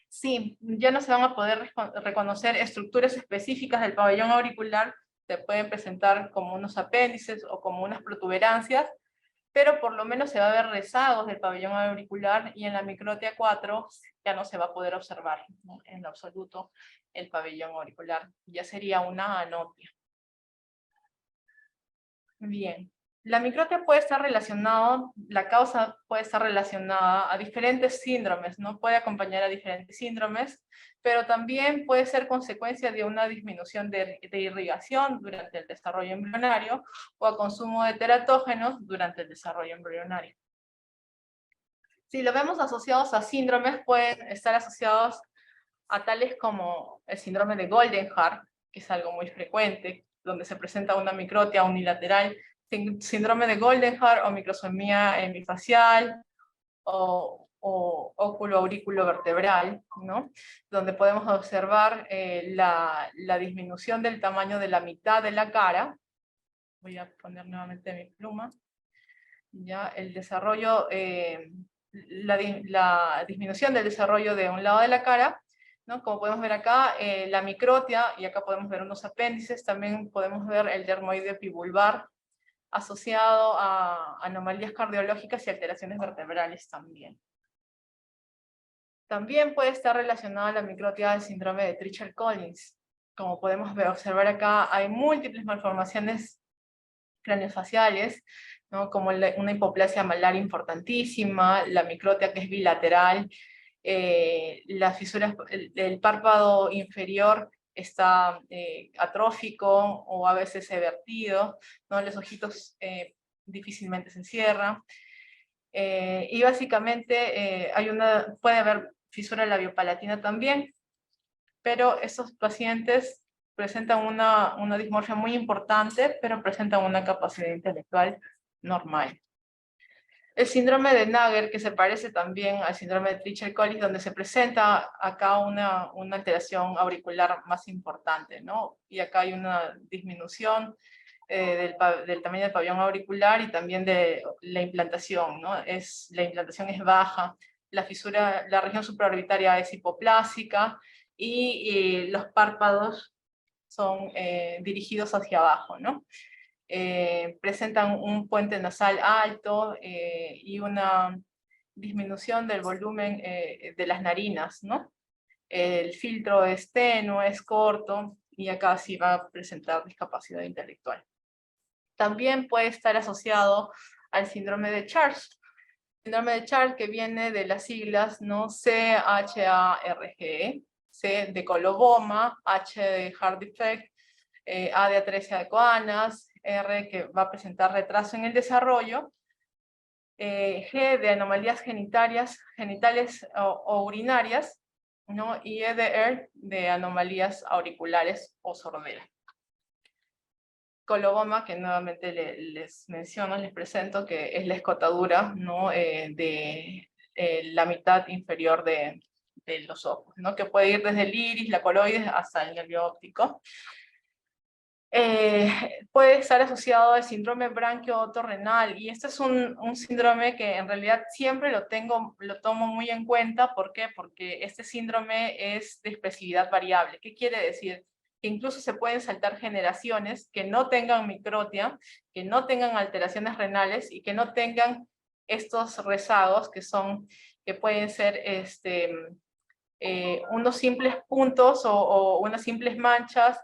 sí, ya no se van a poder reconocer estructuras específicas del pabellón auricular, se pueden presentar como unos apéndices o como unas protuberancias, pero por lo menos se va a ver rezagos del pabellón auricular, y en la microtia 4 ya no se va a poder observar, ¿no? En lo absoluto el pabellón auricular, ya sería una anopia. Bien. La microtia puede estar relacionada, la causa puede estar relacionada a diferentes síndromes, ¿no? Puede acompañar a diferentes síndromes, pero también puede ser consecuencia de una disminución de irrigación durante el desarrollo embrionario o a consumo de teratógenos durante el desarrollo embrionario. Si lo vemos asociados a síndromes, pueden estar asociados a tales como el síndrome de Goldenhar, que es algo muy frecuente, donde se presenta una microtia unilateral, síndrome de Goldenhar o microsomía hemifacial o óculo aurículo vertebral, ¿no? Donde podemos observar la disminución del tamaño de la mitad de la cara. Voy a poner nuevamente mi pluma. Ya, el desarrollo, la disminución del desarrollo de un lado de la cara, ¿no? Como podemos ver acá, la microtia, y acá podemos ver unos apéndices, también podemos ver el dermoide epibulbar, asociado a anomalías cardiológicas y alteraciones vertebrales también. También puede estar relacionada la microtia al síndrome de Treacher-Collins. Como podemos observar acá, hay múltiples malformaciones craneofaciales, ¿no? Como una hipoplasia malar importantísima, la microtia que es bilateral, las fisuras, el párpado inferior está atrófico o a veces evertido, ¿no? Los ojitos difícilmente se cierran. Y básicamente puede haber fisura labiopalatina también, pero estos pacientes presentan una dismorfia muy importante, pero presentan una capacidad intelectual normal. El síndrome de Nager, que se parece también al síndrome de Treacher-Collins, donde se presenta acá una alteración auricular más importante, ¿no? Y acá hay una disminución del tamaño del pabellón auricular y también de la implantación, ¿no? La implantación es baja, la región supraorbitaria es hipoplásica y los párpados son dirigidos hacia abajo, ¿no? Presentan un puente nasal alto y una disminución del volumen de las narinas, ¿no? El filtro es tenue, es corto, y acá sí va a presentar discapacidad intelectual. También puede estar asociado al síndrome de Charles. Síndrome de Charles, que viene de las siglas, ¿no? CHARGE, C de coloboma, H de heart defect, A de atresia de coanas, R que va a presentar retraso en el desarrollo, G de anomalías genitales o urinarias, ¿no? Y E de ER de anomalías auriculares o sordera. Coloboma, que nuevamente les menciono, les presento, que es la escotadura, ¿no? De la mitad inferior de los ojos, ¿no? Que puede ir desde el iris, la coloides, hasta el nervio óptico. Puede estar asociado al síndrome branquio-otorrenal, y este es un síndrome que en realidad siempre lo tomo muy en cuenta. ¿Por qué? Porque este síndrome es de expresividad variable. ¿Qué quiere decir? Que incluso se pueden saltar generaciones que no tengan microtia, que no tengan alteraciones renales y que no tengan estos rezagos que pueden ser unos simples puntos o unas simples manchas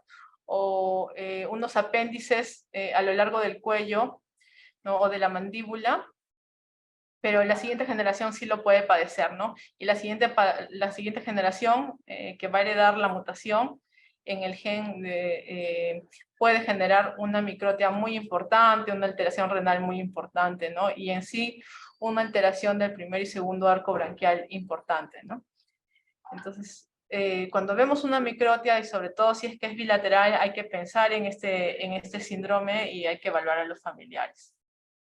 o unos apéndices a lo largo del cuello, ¿no? O de la mandíbula, pero la siguiente generación sí lo puede padecer, ¿no? Y la siguiente generación que va a heredar la mutación en el gen puede generar una microtia muy importante, una alteración renal muy importante, ¿no? Y en sí una alteración del primer y segundo arco branquial importante, ¿no? Entonces, cuando vemos una microtia, y sobre todo si es que es bilateral, hay que pensar en este síndrome y hay que evaluar a los familiares.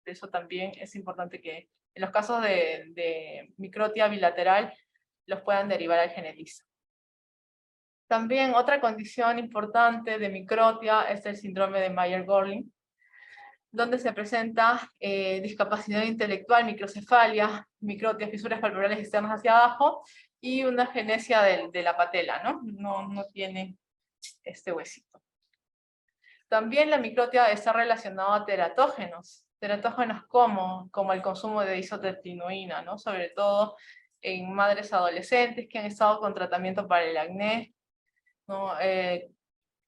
Por eso también es importante que en los casos de microtia bilateral los puedan derivar al genetista. También otra condición importante de microtia es el síndrome de Mayer-Gorlin, donde se presenta discapacidad intelectual, microcefalia, microtia, fisuras palpebrales externas hacia abajo, y una agenesia de la patela, ¿no? No tiene este huesito. También la microtia está relacionada a teratógenos como el consumo de isotretinoína, ¿no? Sobre todo en madres adolescentes que han estado con tratamiento para el acné, ¿no?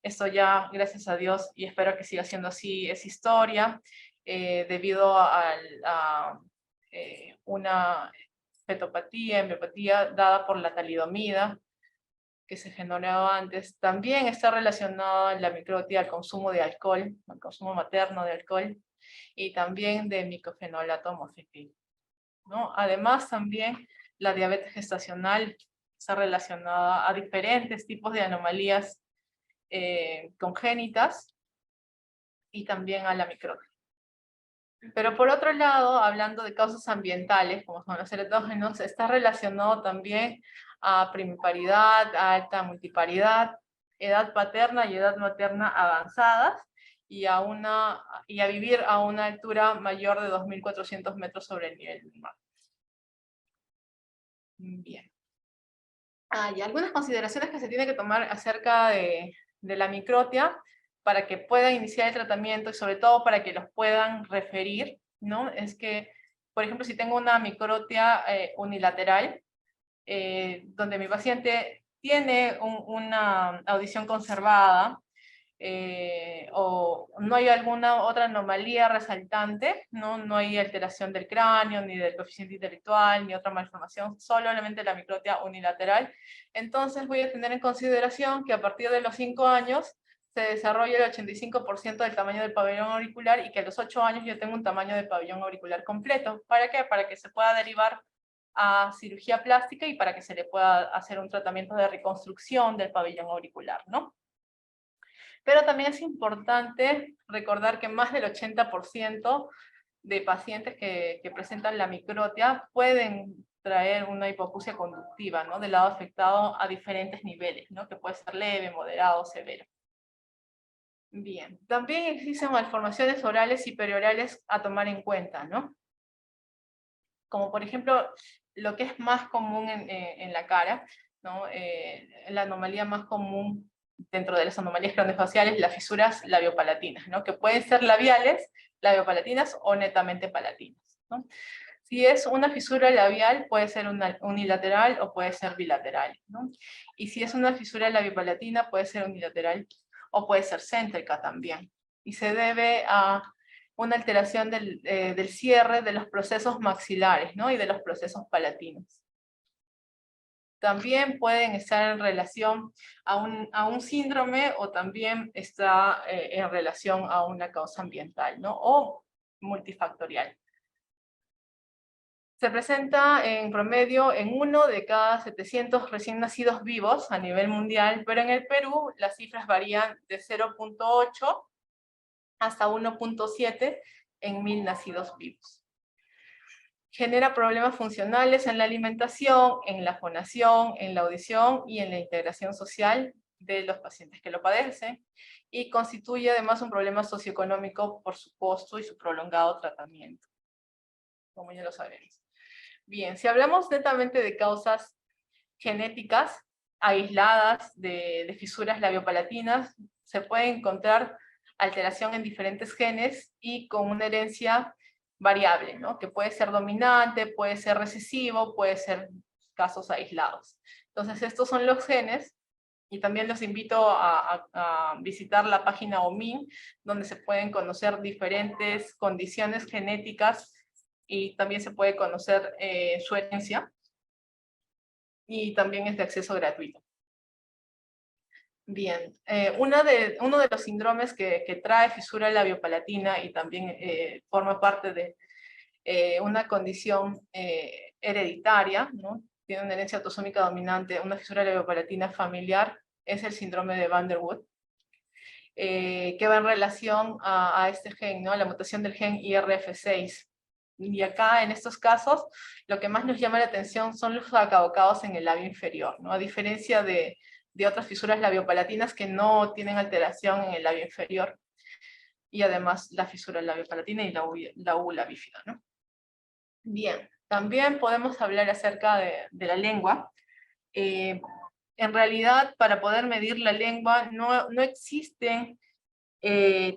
Esto ya, gracias a Dios, y espero que siga siendo así, es historia, debido a una fetopatía, embriopatía dada por la talidomida que se generaba antes. También está relacionada la microtia al consumo de alcohol, al consumo materno de alcohol, y también de micofenolato mofetil, ¿no? Además, también la diabetes gestacional está relacionada a diferentes tipos de anomalías congénitas y también a la microtia. Pero por otro lado, hablando de causas ambientales, como son los teratógenos, está relacionado también a primiparidad, a alta multiparidad, edad paterna y edad materna avanzadas, y a vivir a una altura mayor de 2.400 metros sobre el nivel del mar. Bien. Y algunas consideraciones que se tienen que tomar acerca de la microtia para que puedan iniciar el tratamiento y sobre todo para que los puedan referir, ¿no? Es que, por ejemplo, si tengo una microtia unilateral, donde mi paciente tiene una audición conservada, o no hay alguna otra anomalía resaltante, no hay alteración del cráneo, ni del coeficiente intelectual, ni otra malformación, solamente la microtia unilateral, entonces voy a tener en consideración que a partir de los 5 años se desarrolla el 85% del tamaño del pabellón auricular y que a los 8 años yo tengo un tamaño de pabellón auricular completo. ¿Para qué? Para que se pueda derivar a cirugía plástica y para que se le pueda hacer un tratamiento de reconstrucción del pabellón auricular, ¿no? Pero también es importante recordar que más del 80% de pacientes que presentan la microtia pueden traer una hipoacusia conductiva, ¿no? Del lado afectado a diferentes niveles, ¿no? Que puede ser leve, moderado, severo. Bien, también existen malformaciones orales y periorales a tomar en cuenta, ¿no? Como por ejemplo, lo que es más común en la cara, ¿no? La anomalía más común dentro de las anomalías craniofaciales, las fisuras labiopalatinas, ¿no? Que pueden ser labiales, labiopalatinas o netamente palatinas, ¿no? Si es una fisura labial, puede ser unilateral o puede ser bilateral, ¿no? Y si es una fisura labiopalatina, puede ser unilateral o puede ser céntrica también. Y se debe a una alteración del cierre de los procesos maxilares, ¿no? Y de los procesos palatinos. También pueden estar en relación a un síndrome o también está en relación a una causa ambiental, ¿no? O multifactorial. Se presenta en promedio en 1 de cada 700 recién nacidos vivos a nivel mundial, pero en el Perú las cifras varían de 0.8 hasta 1.7 en 1000 nacidos vivos. Genera problemas funcionales en la alimentación, en la fonación, en la audición y en la integración social de los pacientes que lo padecen, y constituye además un problema socioeconómico por su costo y su prolongado tratamiento, como ya lo sabemos. Bien, si hablamos netamente de causas genéticas aisladas de fisuras labiopalatinas, se puede encontrar alteración en diferentes genes y con una herencia variable, ¿no? Que puede ser dominante, puede ser recesivo, puede ser casos aislados. Entonces estos son los genes, y también los invito a visitar la página OMIN, donde se pueden conocer diferentes condiciones genéticas y también se puede conocer su herencia, y también es de acceso gratuito. Bien, uno de los síndromes que trae fisura labiopalatina y también forma parte de una condición hereditaria, ¿no? Tiene una herencia autosómica dominante, una fisura labiopalatina familiar, es el síndrome de Van der Wood, que va en relación a este gen, ¿no? La mutación del gen IRF6. Y acá, en estos casos, lo que más nos llama la atención son los acabocados en el labio inferior, ¿no? A diferencia de otras fisuras labiopalatinas que no tienen alteración en el labio inferior. Y además la fisura labiopalatina y la úvula bífida, ¿no? Bien, también podemos hablar acerca de la lengua. En realidad, para poder medir la lengua, no existen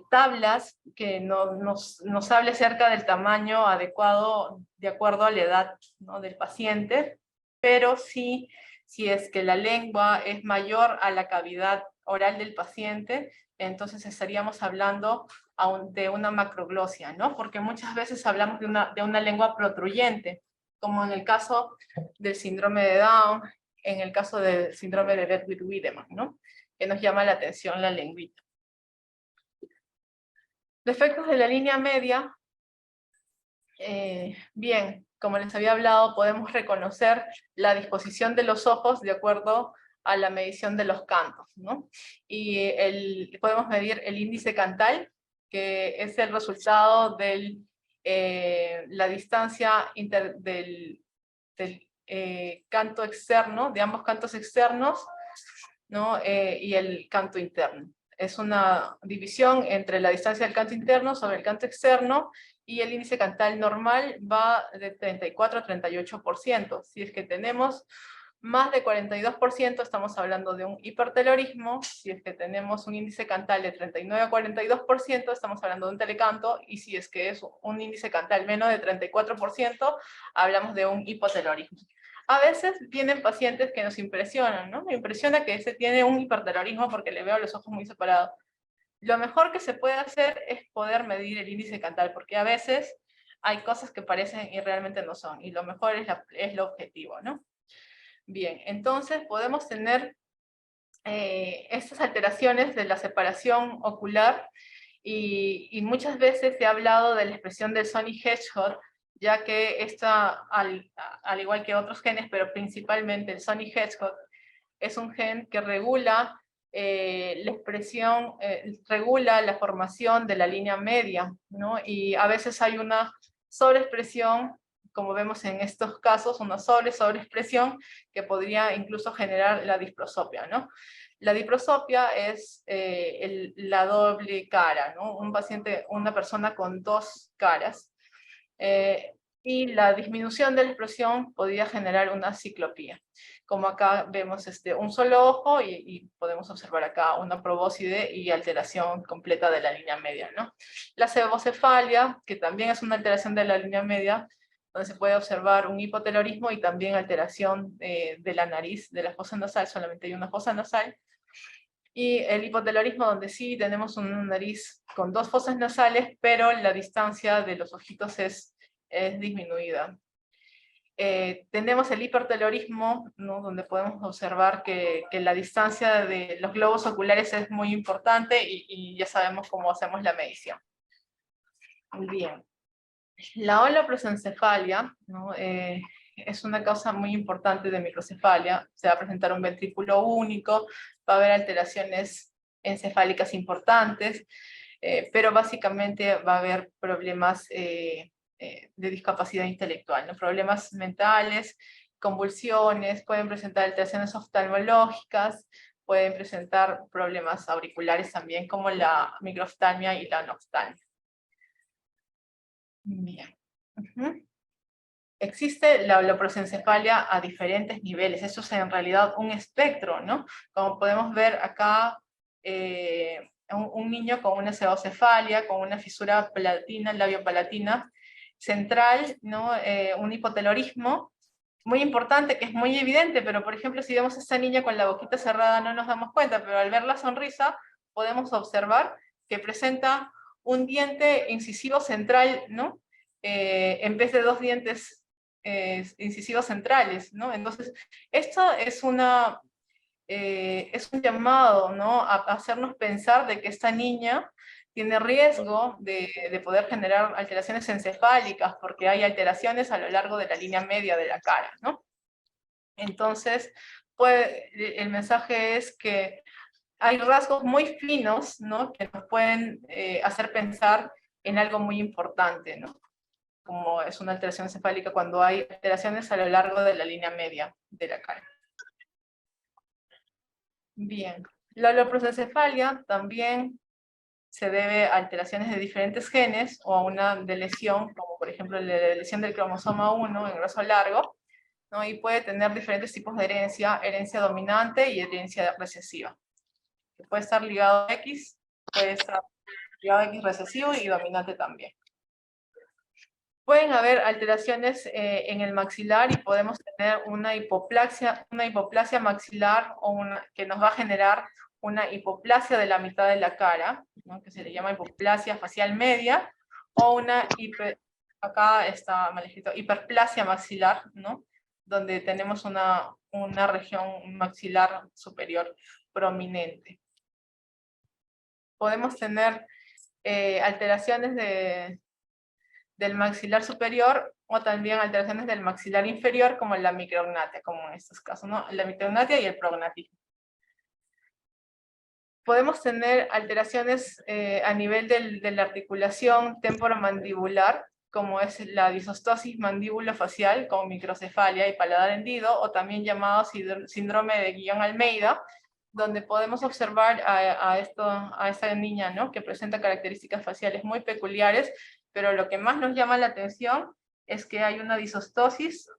tablas que nos hable acerca del tamaño adecuado de acuerdo a la edad, ¿no? Del paciente, pero sí, si es que la lengua es mayor a la cavidad oral del paciente, entonces estaríamos hablando de una macroglosia, ¿no? Porque muchas veces hablamos de una lengua protruyente, como en el caso del síndrome de Down, en el caso del síndrome de Ledwith-Wiedemann, ¿no? Que nos llama la atención la lengüita. Defectos de la línea media. Bien, como les había hablado, podemos reconocer la disposición de los ojos de acuerdo a la medición de los cantos, ¿no? Y podemos medir el índice cantal, que es el resultado de la distancia del canto externo, de ambos cantos externos, ¿no? Y el canto interno. Es una división entre la distancia del canto interno sobre el canto externo, y el índice cantal normal va de 34 a 38%. Si es que tenemos más de 42%, estamos hablando de un hipertelorismo. Si es que tenemos un índice cantal de 39 a 42%, estamos hablando de un telecanto, y si es que es un índice cantal menos de 34%, hablamos de un hipotelorismo. A veces vienen pacientes que nos impresionan, ¿no? Me impresiona que ese tiene un hipertelorismo porque le veo los ojos muy separados. Lo mejor que se puede hacer es poder medir el índice cantal, porque a veces hay cosas que parecen y realmente no son, y lo mejor es lo objetivo, ¿no? Bien, entonces podemos tener estas alteraciones de la separación ocular y muchas veces se ha hablado de la expresión del Sony Hedgehog, ya que esta, al igual que otros genes, pero principalmente el Sony Hedgehog, es un gen que regula la expresión, regula la formación de la línea media, ¿no? Y a veces hay una sobreexpresión, como vemos en estos casos, una sobreexpresión que podría incluso generar la disprosopia, ¿no? La disprosopia es la doble cara, ¿no? Un paciente, una persona con dos caras. Y la disminución de la expresión podría generar una ciclopía. Como acá vemos un solo ojo y podemos observar acá una probóscide y alteración completa de la línea media, ¿no? La sebocefalia, que también es una alteración de la línea media, donde se puede observar un hipotelorismo y también alteración de la nariz, de la fosa nasal, solamente hay una fosa nasal. Y el hipotelorismo, donde sí tenemos una nariz con dos fosas nasales, pero la distancia de los ojitos es disminuida. Tenemos el hipertelorismo, ¿no? Donde podemos observar que la distancia de los globos oculares es muy importante y ya sabemos cómo hacemos la medición. Muy bien. La holoprosencefalia, ¿no? Es una causa muy importante de microcefalia. Se va a presentar un ventrículo único, va a haber alteraciones encefálicas importantes, pero básicamente va a haber problemas de discapacidad intelectual, ¿no? Problemas mentales, convulsiones, pueden presentar alteraciones oftalmológicas, pueden presentar problemas auriculares también, como la microftalmia y la anoftalmia. Bien. Existe la holoprosencefalia a diferentes niveles. Esto es en realidad un espectro, ¿no? Como podemos ver acá, un niño con una sebocefalia, con una fisura palatina, labiopalatina central, ¿no? Un hipotelorismo muy importante, que es muy evidente, pero por ejemplo, si vemos a esta niña con la boquita cerrada no nos damos cuenta, pero al ver la sonrisa podemos observar que presenta un diente incisivo central, ¿no? En vez de dos dientes incisivos centrales, ¿no? Entonces, esto es es un llamado, ¿no? A hacernos pensar de que esta niña tiene riesgo de poder generar alteraciones encefálicas, porque hay alteraciones a lo largo de la línea media de la cara, ¿no? Entonces, el mensaje es que hay rasgos muy finos, ¿no? Que nos pueden hacer pensar en algo muy importante, ¿no? Como es una alteración encefálica cuando hay alteraciones a lo largo de la línea media de la cara. Bien, la holoprosencefalia también se debe a alteraciones de diferentes genes o a una lesión, como por ejemplo la lesión del cromosoma 1 en brazo largo, ¿no? Y puede tener diferentes tipos de herencia dominante y herencia recesiva. Puede estar ligado a X, puede estar ligado a X recesivo y dominante también. Pueden haber alteraciones en el maxilar y podemos tener una hipoplasia maxilar o que nos va a generar una hipoplasia de la mitad de la cara, ¿no? Que se le llama hipoplasia facial media, o una, acá está mal escrito, hiperplasia maxilar, ¿no? Donde tenemos una región maxilar superior prominente. Podemos tener alteraciones del maxilar superior o también alteraciones del maxilar inferior, como la micrognatia, como en estos casos, ¿no? La micrognatia y el prognatismo. Podemos tener alteraciones a nivel de la articulación temporomandibular, como es la disostosis mandíbulo-facial, como microcefalia y paladar hendido, o también llamado síndrome de Guillain-Almeida, donde podemos observar a esta niña, ¿no? Que presenta características faciales muy peculiares, pero lo que más nos llama la atención es que hay una disostosis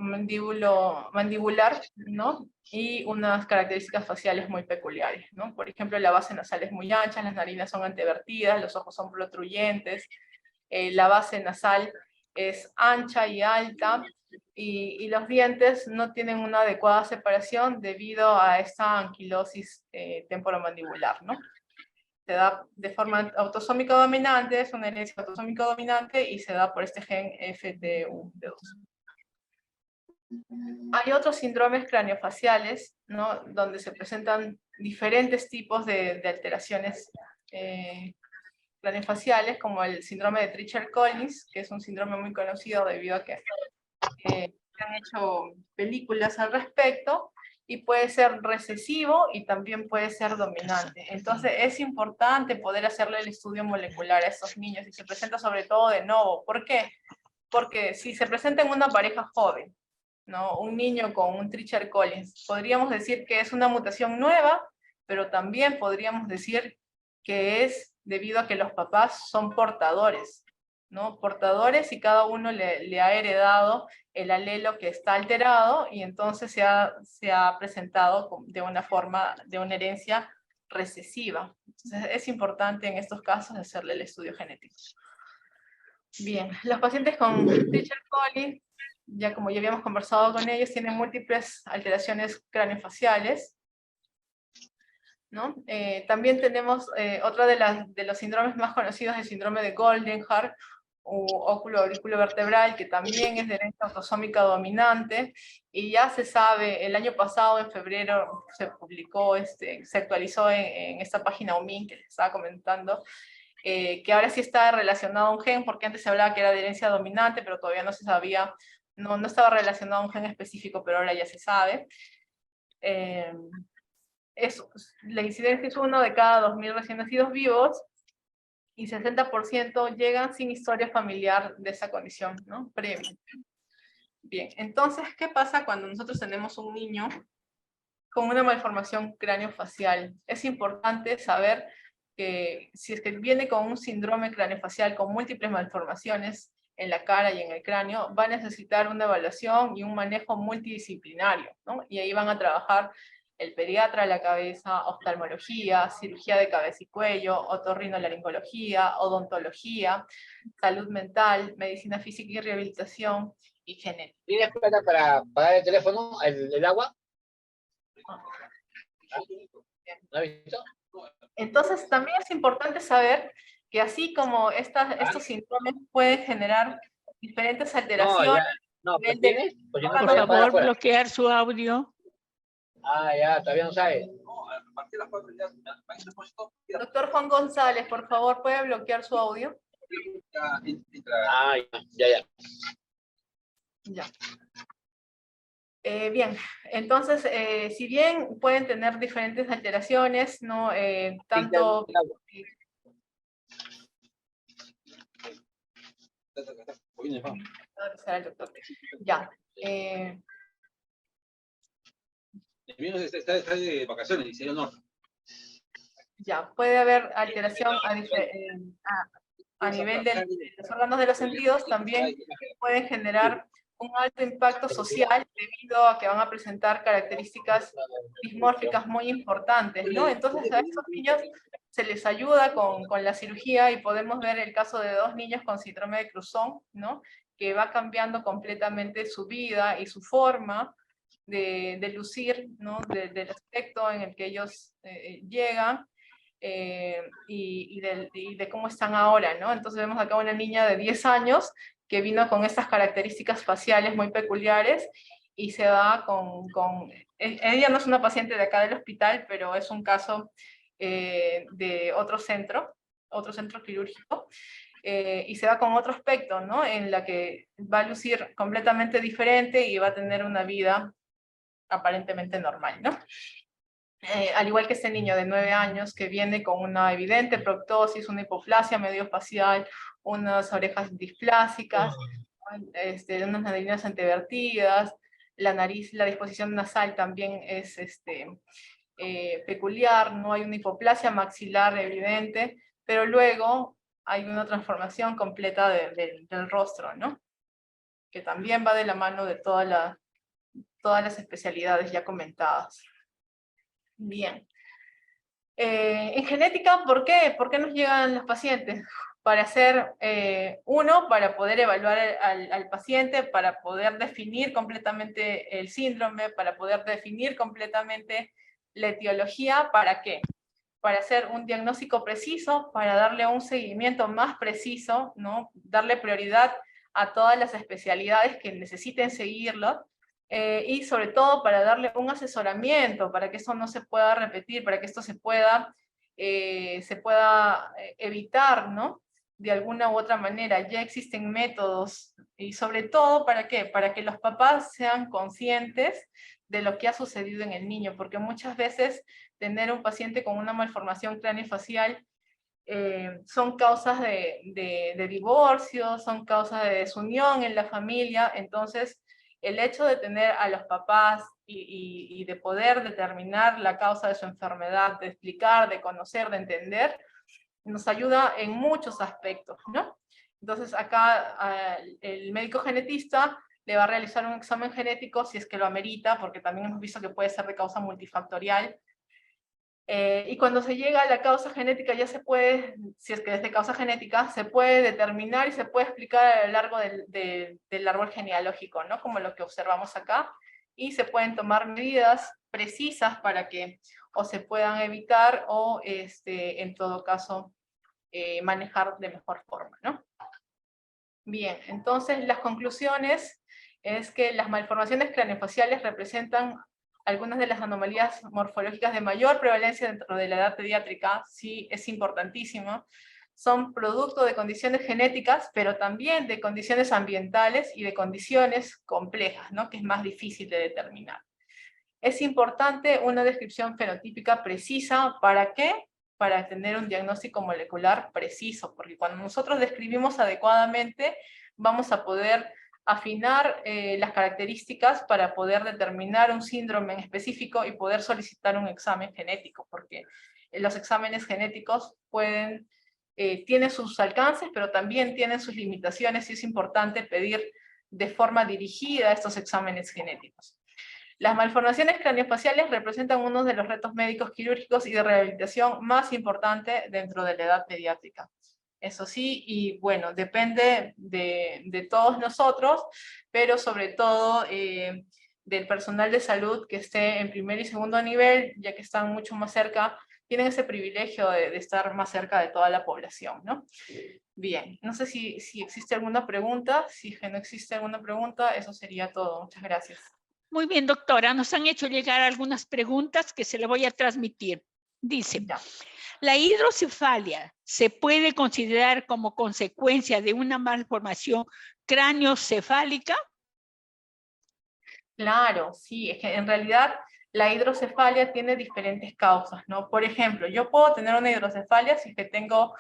mandibular, ¿no? Y unas características faciales muy peculiares, ¿no? Por ejemplo, la base nasal es muy ancha, las narinas son antevertidas, los ojos son protruyentes, la base nasal es ancha y alta, y los dientes no tienen una adecuada separación debido a esta anquilosis temporomandibular, ¿no? Se da de forma autosómica dominante, es una herencia autosómica dominante y se da por este gen FTU2. Hay otros síndromes craniofaciales, ¿no? Donde se presentan diferentes tipos de alteraciones craniofaciales, como el síndrome de Treacher-Collins, que es un síndrome muy conocido debido a que se han hecho películas al respecto, y puede ser recesivo y también puede ser dominante. Entonces es importante poder hacerle el estudio molecular a estos niños, y se presenta sobre todo de nuevo. ¿Por qué? Porque si se presenta en una pareja joven, ¿no? Un niño con un Treacher-Collins, podríamos decir que es una mutación nueva, pero también podríamos decir que es debido a que los papás son portadores, ¿no? Portadores, y cada uno le ha heredado el alelo que está alterado, y entonces se ha presentado de una forma, de una herencia recesiva. Entonces es importante en estos casos hacerle el estudio genético. Bien, los pacientes con Treacher-Collins, ya como ya habíamos conversado con ellos, tienen múltiples alteraciones craniofaciales, ¿no? También tenemos otra de los síndromes más conocidos, el síndrome de Goldenhar, o óculo aurículo vertebral, que también es de herencia autosómica dominante, y ya se sabe, el año pasado, en febrero, se publicó, se actualizó en esta página OMIN que les estaba comentando, que ahora sí está relacionado a un gen, porque antes se hablaba que era de herencia dominante, pero todavía no se sabía, no estaba relacionado a un gen específico, pero ahora ya se sabe. La incidencia es 1 de cada 2.000 recién nacidos vivos, y 60% llegan sin historia familiar de esa condición, ¿no? Previa. Bien, entonces, ¿qué pasa cuando nosotros tenemos un niño con una malformación craneofacial? Es importante saber que si es que viene con un síndrome craneofacial con múltiples malformaciones en la cara y en el cráneo, va a necesitar una evaluación y un manejo multidisciplinario, ¿no? Y ahí van a trabajar el pediatra de la cabeza, oftalmología, cirugía de cabeza y cuello, otorrinolaringología, odontología, salud mental, medicina física y rehabilitación, y genética. ¿Tienes plata para pagar el teléfono, el agua? ¿No has visto? Entonces, también es importante saber que así como estos síndromes pueden generar diferentes alteraciones. No, ¿pero tienes? Pues yo no Por podía pagar favor, afuera. bloquear su audio. Ah, ya, todavía no sabes. Doctor Juan González, por favor, ¿puede bloquear su audio? Ah, ya. Ya. Bien, entonces, si bien pueden tener diferentes alteraciones, ¿no? Tanto... Ya. El mío está de vacaciones, dice el norte. Ya, puede haber alteración a nivel de los órganos de los sentidos. También pueden generar un alto impacto social debido a que van a presentar características dismórficas muy importantes, ¿no? Entonces a estos niños se les ayuda con la cirugía, y podemos ver el caso de 2 niños con síndrome de Cruzón, ¿no? Que va cambiando completamente su vida y su forma de lucir, ¿no? Del aspecto en el que ellos llegan. Y de cómo están ahora, ¿no? Entonces vemos acá una niña de 10 años que vino con estas características faciales muy peculiares, y se va ella no es una paciente de acá del hospital, pero es un caso de otro centro quirúrgico, y se va con otro aspecto, ¿no? En la que va a lucir completamente diferente y va a tener una vida aparentemente normal, ¿no? Al igual que este niño de 9 años que viene con una evidente proctosis, una hipoplasia mediofacial, unas orejas displásicas, unas narinas antevertidas, la nariz, la disposición nasal también es peculiar, no hay una hipoplasia maxilar evidente, pero luego hay una transformación completa del rostro, ¿no? Que también va de la mano de todas las especialidades ya comentadas. Bien. En genética, ¿por qué? ¿Por qué nos llegan los pacientes? Para hacer, para poder evaluar al paciente, para poder definir completamente el síndrome, para poder definir completamente la etiología. ¿Para qué? Para hacer un diagnóstico preciso, para darle un seguimiento más preciso, ¿no? Darle prioridad a todas las especialidades que necesiten seguirlo, y sobre todo para darle un asesoramiento, para que esto no se pueda repetir, para que esto se pueda evitar, ¿no? De alguna u otra manera. Ya existen métodos, y sobre todo, ¿para qué? Para que los papás sean conscientes de lo que ha sucedido en el niño, porque muchas veces tener un paciente con una malformación craneofacial son causas de divorcio, son causas de desunión en la familia. Entonces el hecho de tener a los papás y de poder determinar la causa de su enfermedad, de explicar, de conocer, de entender, nos ayuda en muchos aspectos, ¿no? Entonces acá el médico genetista le va a realizar un examen genético si es que lo amerita, porque también hemos visto que puede ser de causa multifactorial. Y cuando se llega a la causa genética ya se puede, si es que es de causa genética, se puede determinar y se puede explicar a lo largo del árbol genealógico, ¿no? Como lo que observamos acá, y se pueden tomar medidas precisas para que o se puedan evitar o en todo caso manejar de mejor forma, ¿no? Bien, entonces las conclusiones es que las malformaciones craneofaciales representan algunas de las anomalías morfológicas de mayor prevalencia dentro de la edad pediátrica. Sí, es importantísimo. Son producto de condiciones genéticas, pero también de condiciones ambientales y de condiciones complejas, ¿no? Que es más difícil de determinar. Es importante una descripción fenotípica precisa. ¿Para qué? Para tener un diagnóstico molecular preciso, porque cuando nosotros describimos adecuadamente, vamos a poder afinar las características para poder determinar un síndrome en específico y poder solicitar un examen genético, porque los exámenes genéticos tienen sus alcances, pero también tienen sus limitaciones, y es importante pedir de forma dirigida estos exámenes genéticos. Las malformaciones craneofaciales representan uno de los retos médicos quirúrgicos y de rehabilitación más importantes dentro de la edad pediátrica. Eso sí, y bueno, depende de todos nosotros, pero sobre todo del personal de salud que esté en primer y segundo nivel, ya que están mucho más cerca, tienen ese privilegio de estar más cerca de toda la población, ¿no? Bien, no sé si existe alguna pregunta. Si es que no existe alguna pregunta, eso sería todo. Muchas gracias. Muy bien, doctora. Nos han hecho llegar algunas preguntas que se le voy a transmitir. Dice, Ya. ¿la hidrocefalia se puede considerar como consecuencia de una malformación craneocefálica? Claro, sí, es que en realidad la hidrocefalia tiene diferentes causas, ¿no? Por ejemplo, yo puedo tener una hidrocefalia si es que tengo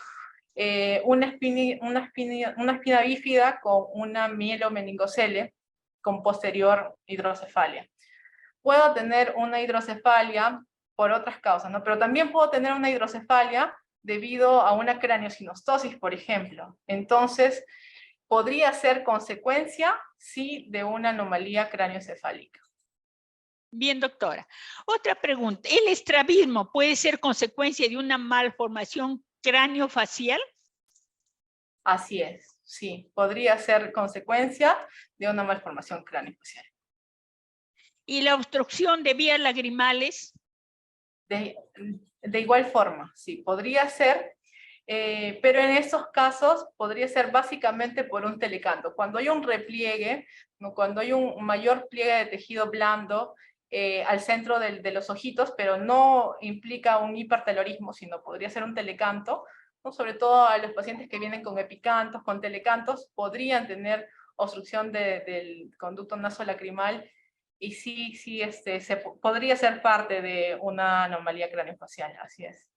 una espina bífida con una mielomeningocele con posterior hidrocefalia. Puedo tener una hidrocefalia por otras causas, ¿no? Pero también puedo tener una hidrocefalia debido a una craneosinostosis, por ejemplo. Entonces, podría ser consecuencia, sí, de una anomalía craneocefálica. Bien, doctora. Otra pregunta. ¿El estrabismo puede ser consecuencia de una malformación craneofacial? Así es, sí. Podría ser consecuencia de una malformación craneofacial. ¿Y la obstrucción de vías lagrimales? De igual forma, sí, podría ser, pero en estos casos podría ser básicamente por un telecanto. Cuando hay un repliegue, ¿no? Cuando hay un mayor pliegue de tejido blando al centro de los ojitos, pero no implica un hipertelorismo, sino podría ser un telecanto, ¿no? Sobre todo a los pacientes que vienen con epicantos, con telecantos, podrían tener obstrucción del conducto nasolacrimal. Y sí, podría ser parte de una anomalía craneofacial, así es.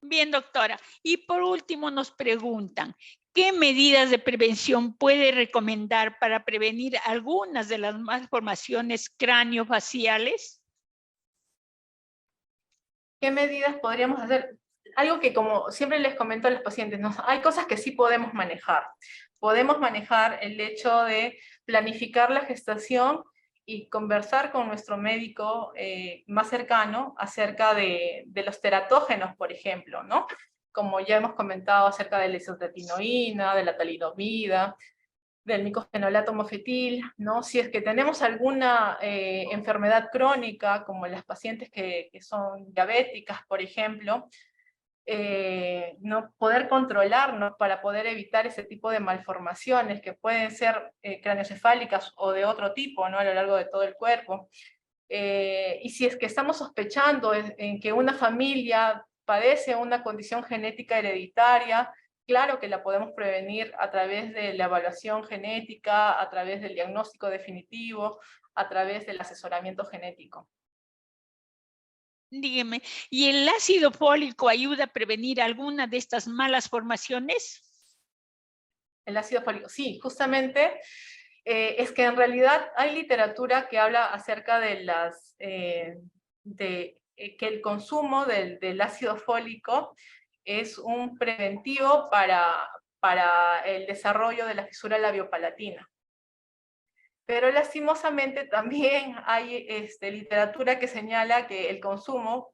Bien, doctora. Y por último nos preguntan, ¿qué medidas de prevención puede recomendar para prevenir algunas de las malformaciones craneofaciales? ¿Qué medidas podríamos hacer? Algo que, como siempre les comento a los pacientes, ¿no? Hay cosas que sí podemos manejar. Podemos manejar el hecho de planificar la gestación y conversar con nuestro médico más cercano acerca de los teratógenos, por ejemplo, ¿no? Como ya hemos comentado acerca de la isotretinoína, de la talidomida, del micofenolato mofetil, ¿no? Si es que tenemos alguna enfermedad crónica, como las pacientes que son diabéticas, por ejemplo, no poder controlarnos para poder evitar ese tipo de malformaciones que pueden ser craneoencefálicas o de otro tipo, ¿no? A lo largo de todo el cuerpo. Y si es que estamos sospechando en que una familia padece una condición genética hereditaria, claro que la podemos prevenir a través de la evaluación genética, a través del diagnóstico definitivo, a través del asesoramiento genético. Dígame, ¿y el ácido fólico ayuda a prevenir alguna de estas malas formaciones? El ácido fólico, sí, justamente es que en realidad hay literatura que habla acerca de que el consumo del ácido fólico es un preventivo para el desarrollo de la fisura labiopalatina. Pero lastimosamente también hay literatura que señala que el consumo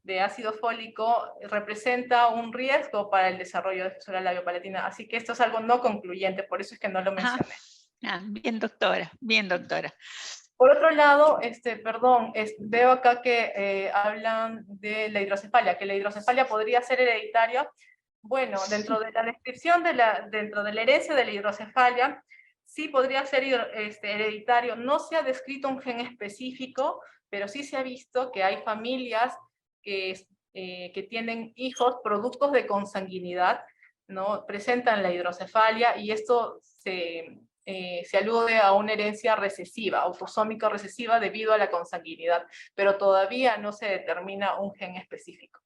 de ácido fólico representa un riesgo para el desarrollo de fisura labiopalatina. Así que esto es algo no concluyente, por eso es que no lo mencioné. Bien, doctora, bien, doctora. Por otro lado, veo acá que hablan de la hidrocefalia, que la hidrocefalia podría ser hereditaria. Bueno, dentro de la descripción dentro de la herencia de la hidrocefalia, sí podría ser hereditario. No se ha descrito un gen específico, pero sí se ha visto que hay familias que tienen hijos productos de consanguinidad, ¿no? Presentan la hidrocefalia y esto se alude a una herencia recesiva, autosómica recesiva debido a la consanguinidad, pero todavía no se determina un gen específico.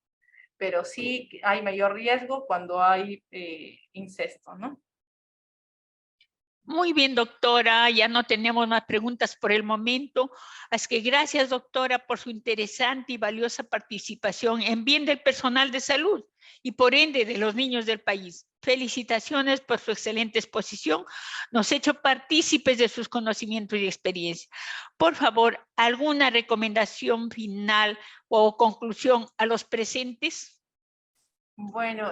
Pero sí hay mayor riesgo cuando hay incesto, ¿no? Muy bien, doctora, ya no tenemos más preguntas por el momento. Así que gracias, doctora, por su interesante y valiosa participación en bien del personal de salud y por ende de los niños del país. Felicitaciones por su excelente exposición. Nos ha hecho partícipes de sus conocimientos y experiencia. Por favor, ¿alguna recomendación final o conclusión a los presentes? Bueno,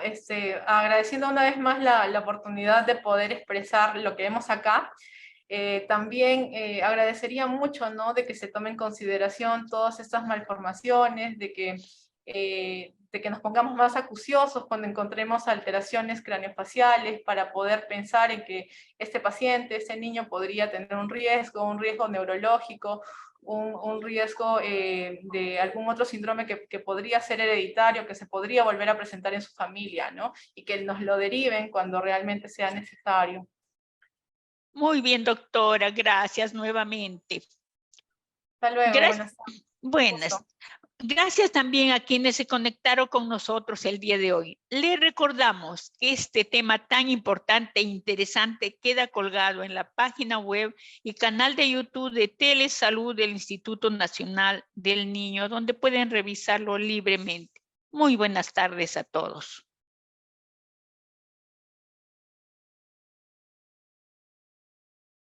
agradeciendo una vez más la oportunidad de poder expresar lo que vemos acá, también agradecería mucho, ¿no?, de que se tome en consideración todas estas malformaciones, de que nos pongamos más acuciosos cuando encontremos alteraciones craneofaciales para poder pensar en que este paciente, este niño podría tener un riesgo neurológico, un riesgo de algún otro síndrome que podría ser hereditario, que se podría volver a presentar en su familia, ¿no? Y que nos lo deriven cuando realmente sea necesario. Muy bien, doctora, gracias nuevamente. Hasta luego, buenas tardes. Buenas. Gracias también a quienes se conectaron con nosotros el día de hoy. Le recordamos que este tema tan importante e interesante queda colgado en la página web y canal de YouTube de Telesalud del Instituto Nacional del Niño, donde pueden revisarlo libremente. Muy buenas tardes a todos.